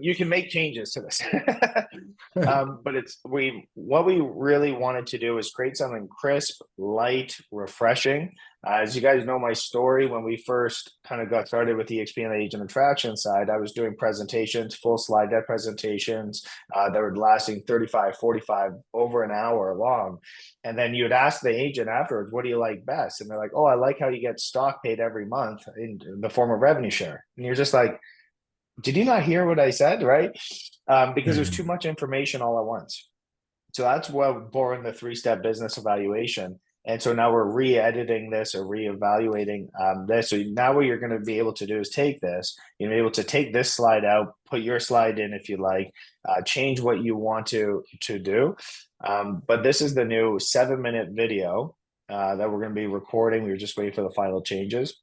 Speaker 2: You can make changes to this. But what we really wanted to do is create something crisp, light, refreshing. As you guys know my story, when we first kind of got started with EXP on the agent attraction side, I was doing presentations, full slide deck presentations that were lasting 35, 45, over an hour long. And then you'd ask the agent afterwards, what do you like best? And they're like, oh, I like how you get stock paid every month in the form of revenue share. And you're just like, did you not hear what I said? Right? Because there's too much information all at once. So that's what born the 3-step business evaluation. And so now we're re-editing this or re-evaluating this. So now what you're going to be able to do is take this, you're able to take this slide out, put your slide in if you like, change what you want to do. But this is the new 7-minute video that we're going to be recording. We were just waiting for the final changes.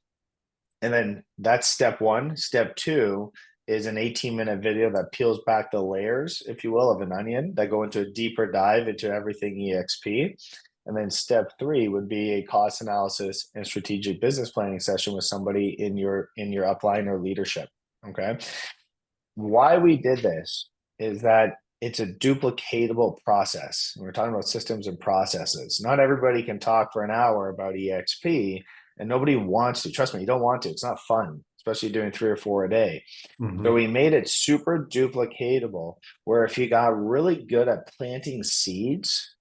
Speaker 2: And then that's step 1. Step 2 is an 18-minute video that peels back the layers, if you will, of an onion that go into a deeper dive into everything EXP. And then step 3 would be a cost analysis and strategic business planning session with somebody in your upline or leadership. Okay. Why we did this is that it's a duplicatable process. We're talking about systems and processes. Not everybody can talk for an hour about EXP, and nobody wants to. Trust me, you don't want to. It's not fun, especially doing 3 or 4 a day. So we made it super duplicatable, where if you got really good at planting seeds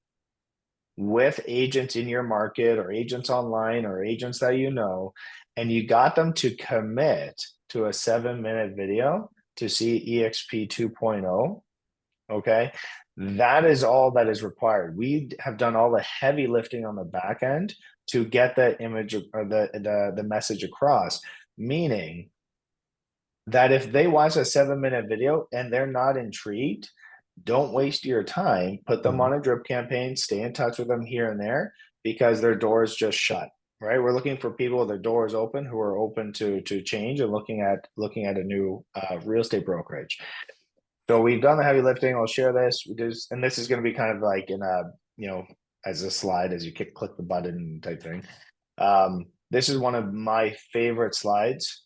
Speaker 2: with agents in your market or agents online or agents that you know, and you got them to commit to a 7-minute video to see EXP 2.0, okay, that is all that is required. We have done all the heavy lifting on the back end to get the image or the message across, meaning that if they watch a 7-minute video and they're not intrigued, don't waste your time. Put them on a drip campaign, stay in touch with them here and there, because their doors just shut, right? We're looking for people with their doors open who are open to change and looking at a new real estate brokerage. So we've done the heavy lifting. I'll share this. And this is going to be kind of like in a, as a slide, as you click the button type thing. This is one of my favorite slides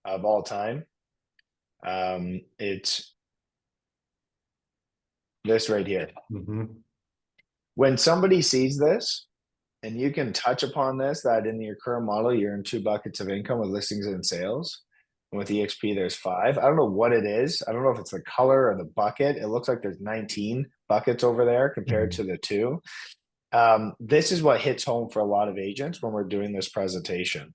Speaker 2: of all time. It's this right here. When somebody sees this, and you can touch upon this, that in your current model, you're in 2 buckets of income with listings and sales. And with EXP, there's 5. I don't know what it is. I don't know if it's the color or the bucket. It looks like there's 19 buckets over there compared to the 2. This is what hits home for a lot of agents when we're doing this presentation.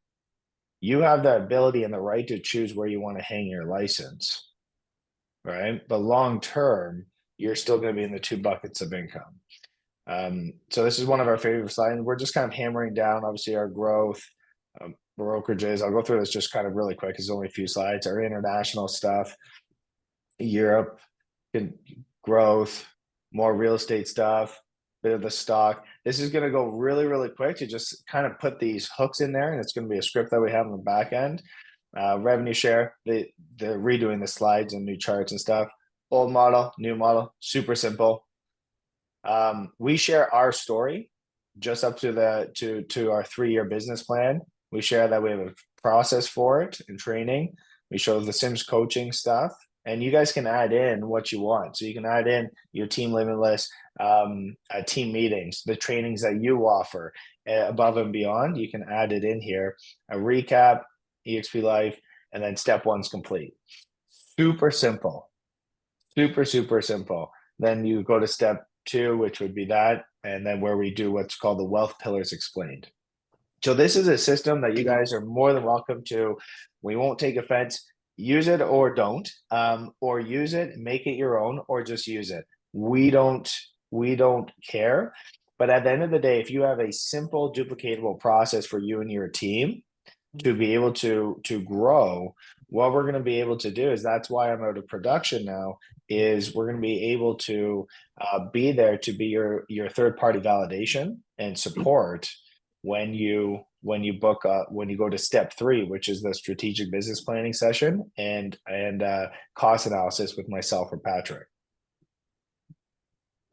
Speaker 2: You have the ability and the right to choose where you want to hang your license, right? But long term, you're still going to be in the 2 buckets of income. So this is one of our favorite slides. We're just kind of hammering down, obviously, our growth, brokerages. I'll go through this just kind of really quick. It's only a few slides. Our international stuff, Europe, growth, more real estate stuff, bit of the stock. This is going to go really, really quick to just kind of put these hooks in there, and it's going to be a script that we have on the back end. Revenue share, they're redoing the slides and new charts and stuff. Old model, new model, super simple. We share our story just up to our 3-year business plan. We share that we have a process for it and training. We show the Sims coaching stuff, and you guys can add in what you want. So you can add in your team Limitless, team meetings, the trainings that you offer above and beyond. You can add it in here, a recap, EXP Life, and then step 1's complete. Super simple, super simple. Then you go to step 2, which would be that. and then where we do what's called the wealth pillars explained. So this is a system that you guys are more than welcome to. We won't take offense. Use it or don't, or use it, make it your own, or just use it. We don't care. But at the end of the day, if you have a simple duplicatable process for you and your team to be able to grow, what we're going to be able to do is, that's why I'm out of production now, is we're going to be able to be there to be your third party validation and support when you book when you go to step 3, which is the strategic business planning session and cost analysis with myself or Patrick.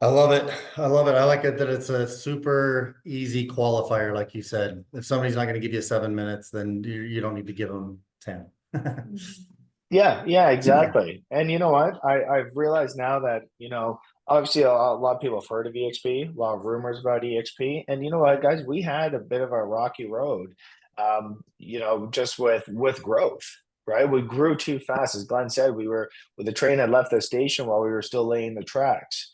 Speaker 1: I love it. I love it. I like it that it's a super easy qualifier, like you said. If somebody's not going to give you 7 minutes, then you don't need to give them 10.
Speaker 2: Yeah, exactly. And you know what? I've realized now that, obviously a lot of people have heard of EXP, a lot of rumors about EXP. And you know what, guys, we had a bit of a rocky road, just with growth, right? We grew too fast. As Glenn said, the train had left the station while we were still laying the tracks.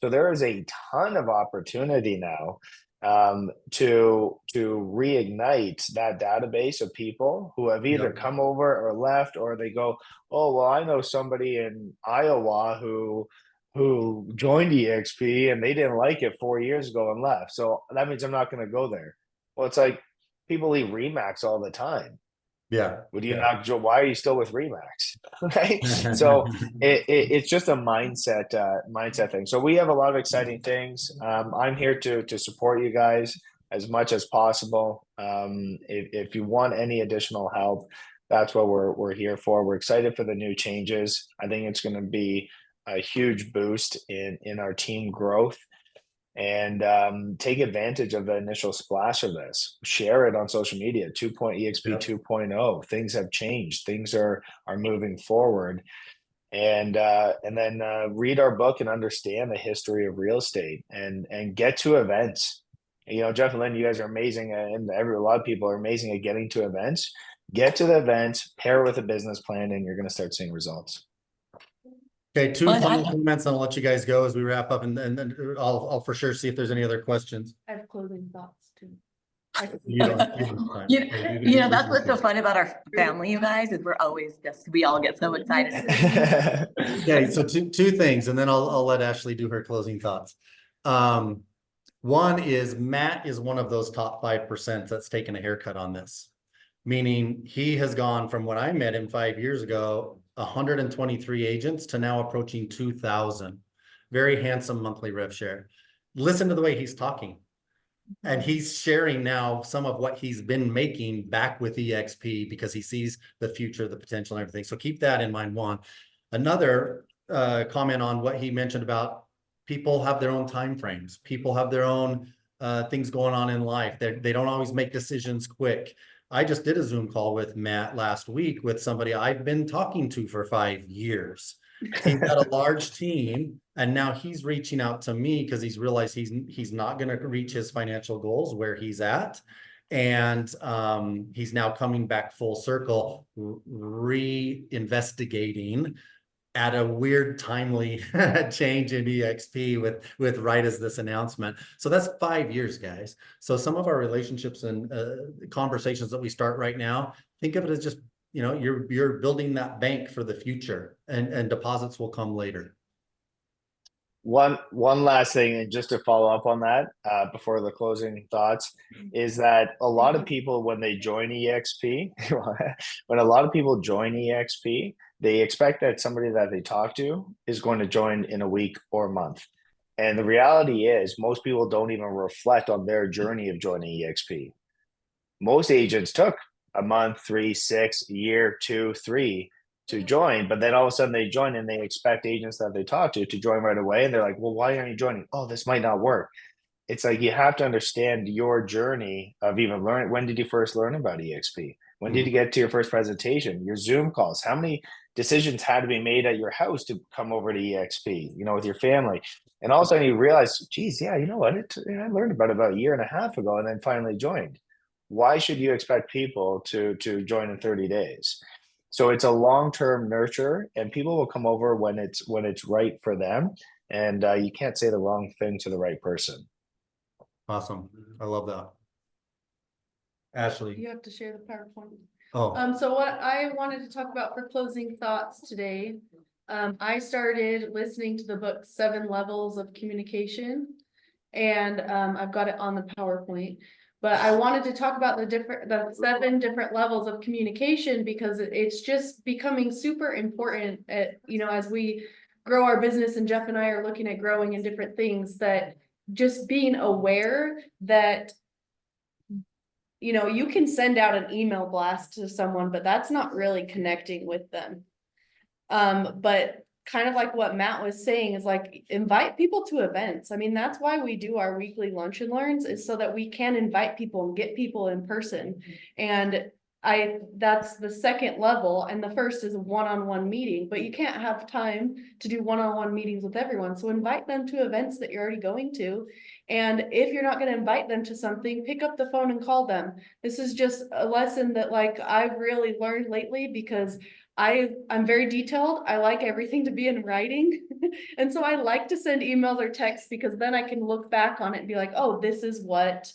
Speaker 2: So there is a ton of opportunity now to reignite that database of people who have either come over or left, or they go, oh, well, I know somebody in Iowa who joined EXP and they didn't like it 4 years ago and left. So that means I'm not going to go there. Well, it's like people leave Remax all the time.
Speaker 1: Yeah.
Speaker 2: Would you not, Joe? Why are you still with Remax? Right. So it's just a mindset thing. So we have a lot of exciting things. I'm here to support you guys as much as possible. If you want any additional help, that's what we're here for. We're excited for the new changes. I think it's going to be a huge boost in our team growth. And take advantage of the initial splash of this. Share it on social media. EXP 2.0. Things have changed. Things are moving forward. And then read our book and understand the history of real estate and get to events. Jeff and Lynn, you guys are amazing, and a lot of people are amazing at getting to events. Get to the events, pair with a business plan, and you're going to start seeing results.
Speaker 1: Okay, 2 final comments, and I'll let you guys go as we wrap up, and then I'll for sure see if there's any other questions.
Speaker 3: I have closing thoughts too.
Speaker 8: That's what's so fun about our family, you guys, is we all get so excited.
Speaker 1: Okay, so two things, and then I'll let Ashley do her closing thoughts. One is Matt is one of those top 5% that's taken a haircut on this. Meaning he has gone from when I met him 5 years ago, 123 agents to now approaching 2,000. Very handsome monthly rev share. Listen to the way he's talking. And he's sharing now some of what he's been making back with EXP because he sees the future, the potential and everything. So keep that in mind, one. Another comment on what he mentioned about people have their own time frames. People have their own things going on in life. They don't always make decisions quick. I just did a Zoom call with Matt last week with somebody I've been talking to for 5 years. He's got a large team, and now he's reaching out to me because he's realized he's not going to reach his financial goals where he's at. And he's now coming back full circle, reinvestigating at a weird timely change in EXP with right as this announcement. So that's 5 years, guys. So some of our relationships and conversations that we start right now, think of it as just, you're building that bank for the future, and deposits will come later.
Speaker 2: One last thing, and just to follow up on that before the closing thoughts, is that a lot of people, when they join EXP, they expect that somebody that they talk to is going to join in a week or a month. And the reality is most people don't even reflect on their journey of joining EXP. Most agents took a month, 3, 6, a year, 2, 3 to join, but then all of a sudden they join and they expect agents that they talk to join right away. And they're like, well, why aren't you joining? Oh, this might not work. It's like, you have to understand your journey of even learning. When did you first learn about EXP? When did you get to your first presentation, your Zoom calls? How many decisions had to be made at your house to come over to EXP, with your family? And all of a sudden you realize, geez, yeah, you know what? I learned about it about a year and a half ago and then finally joined. Why should you expect people to join in 30 days? So it's a long-term nurture, and people will come over when it's right for them. And you can't say the wrong thing to the right person.
Speaker 1: Awesome. I love that. Ashley.
Speaker 3: You have to share the PowerPoint.
Speaker 1: Oh,
Speaker 3: So what I wanted to talk about for closing thoughts today, I started listening to the book 7 Levels of Communication. And, I've got it on the PowerPoint, but I wanted to talk about the 7 different levels of communication because it's just becoming super important as we grow our business, and Jeff and I are looking at growing in different things, that just being aware that you can send out an email blast to someone, but that's not really connecting with them. But kind of like what Matt was saying is like, invite people to events. I mean, that's why we do our weekly lunch and learns, is so that we can invite people and get people in person. And that's the second level, and the first is a one-on-one meeting, but you can't have time to do one-on-one meetings with everyone. So invite them to events that you're already going to. And if you're not going to invite them to something, pick up the phone and call them. This is just a lesson that like I've really learned lately, because I'm very detailed. I like everything to be in writing. And so I like to send emails or texts, because then I can look back on it and be like, oh, this is what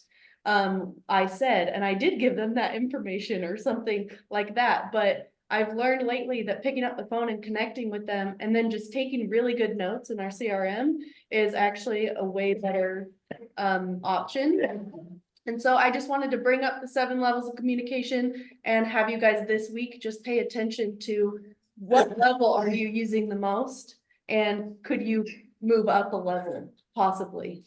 Speaker 3: I said. And I did give them that information or something like that. But I've learned lately that picking up the phone and connecting with them, and then just taking really good notes in our CRM, is actually a way better option. And so I just wanted to bring up the 7 levels of communication and have you guys this week just pay attention to what level are you using the most, and could you move up a level possibly?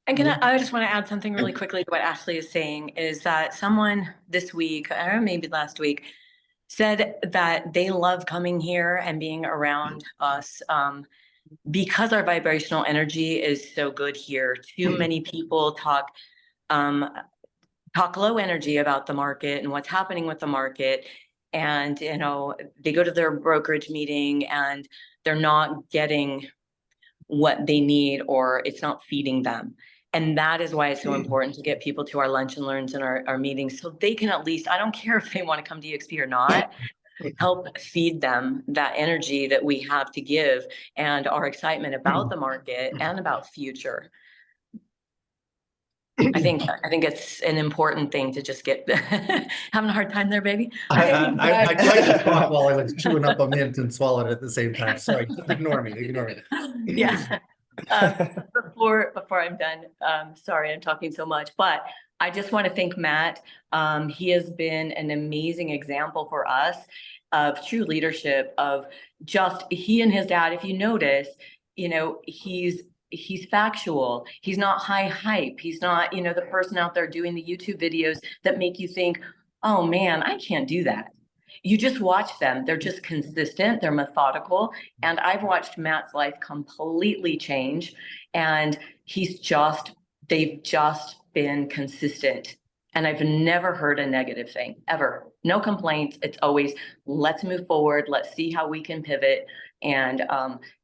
Speaker 8: And I just want to add something really quickly to what Ashley is saying, is that someone this week, or maybe last week, said that they love coming here and being around us because our vibrational energy is so good here. Too many people talk low energy about the market and what's happening with the market. And, they go to their brokerage meeting and they're not getting what they need, or it's not feeding them. And that is why it's so important to get people to our lunch and learns and our meetings, so they can at least, I don't care if they want to come to EXP or not, help feed them that energy that we have to give, and our excitement about the market and about future. I think it's an important thing to just get having a hard time there, baby.
Speaker 1: I tried to talk while I was chewing up a mint and swallowed it at the same time. Sorry, ignore me.
Speaker 8: Yeah. Before I'm done, sorry, I'm talking so much, but I just want to thank Matt. He has been an amazing example for us of true leadership, of just he and his dad. If you notice, he's factual. He's not high hype. He's not, the person out there doing the YouTube videos that make you think, oh man, I can't do that. You just watch them. They're just consistent. They're methodical. And I've watched Matt's life completely change. And they've just been consistent. And I've never heard a negative thing, ever. No complaints. It's always, let's move forward. Let's see how we can pivot. And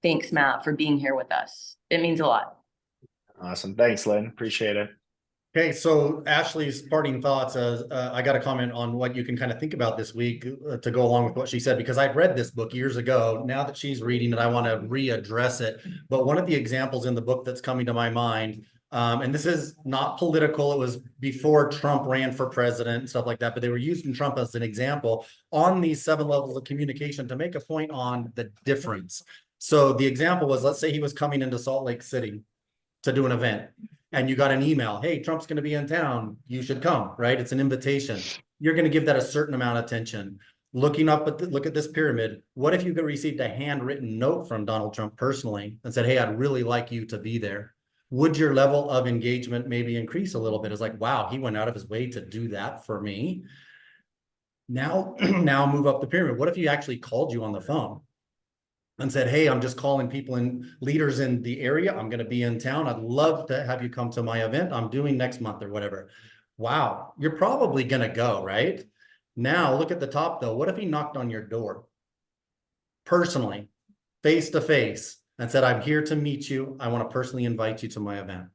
Speaker 8: thanks, Matt, for being here with us. It means a lot.
Speaker 2: Awesome. Thanks, Lynn. Appreciate it.
Speaker 1: Okay, so Ashley's parting thoughts, I got a comment on what you can kind of think about this week to go along with what she said, because I'd read this book years ago. Now that she's reading it, I want to readdress it. But one of the examples in the book that's coming to my mind, and this is not political, it was before Trump ran for president and stuff like that, but they were using Trump as an example on these 7 levels of communication to make a point on the difference. So the example was, let's say he was coming into Salt Lake City to do an event, and you got an email, hey, Trump's going to be in town, you should come, right? It's an invitation. You're going to give that a certain amount of attention. Looking up at look at this pyramid. What if you could received a handwritten note from Donald Trump personally and said, hey, I'd really like you to be there? Would your level of engagement maybe increase a little bit? It's like, wow, he went out of his way to do that for me. Now move up the pyramid. What if he actually called you on the phone and said, hey, I'm just calling people and leaders in the area. I'm going to be in town. I'd love to have you come to my event I'm doing next month or whatever. Wow, you're probably going to go, right? Now look at the top though. What if he knocked on your door personally, face to face, and said, I'm here to meet you. I want to personally invite you to my event.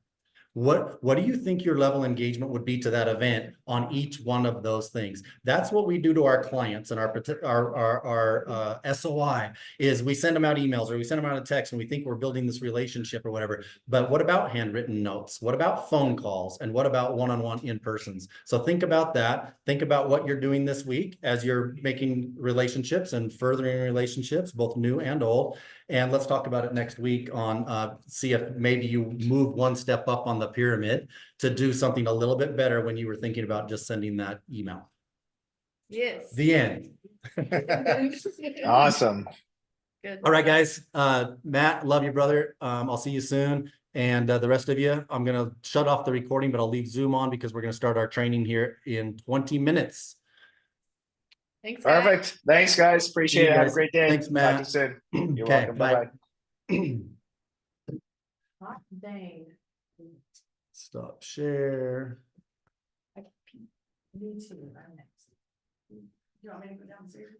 Speaker 1: What do you think your level of engagement would be to that event on each one of those things? That's what we do to our clients and our SOI is we send them out emails or we send them out a text and we think we're building this relationship or whatever. But what about handwritten notes? What about phone calls? And what about one-on-one in-persons? So think about that. Think about what you're doing this week as you're making relationships and furthering relationships, both new and old. And let's talk about it next week on see if maybe you move one step up on the pyramid to do something a little bit better when you were thinking about just sending that email.
Speaker 3: Yes.
Speaker 1: The end.
Speaker 2: Awesome.
Speaker 3: Good.
Speaker 1: All right, guys. Matt, love you, brother. I'll see you soon. And the rest of you, I'm gonna shut off the recording, but I'll leave Zoom on because we're gonna start our training here in 20 minutes.
Speaker 3: Thanks, guys.
Speaker 2: Perfect. Thanks, guys.
Speaker 1: See
Speaker 2: Appreciate
Speaker 1: you
Speaker 2: it. Have a
Speaker 1: guys.
Speaker 2: great day.
Speaker 1: Thanks,
Speaker 2: Talk to you
Speaker 1: Matt.
Speaker 2: soon. You're
Speaker 1: Okay,
Speaker 2: welcome. Bye-bye.
Speaker 4: Hot dang.
Speaker 1: Stop share.
Speaker 4: Me too. I'm next. You want me to go downstairs?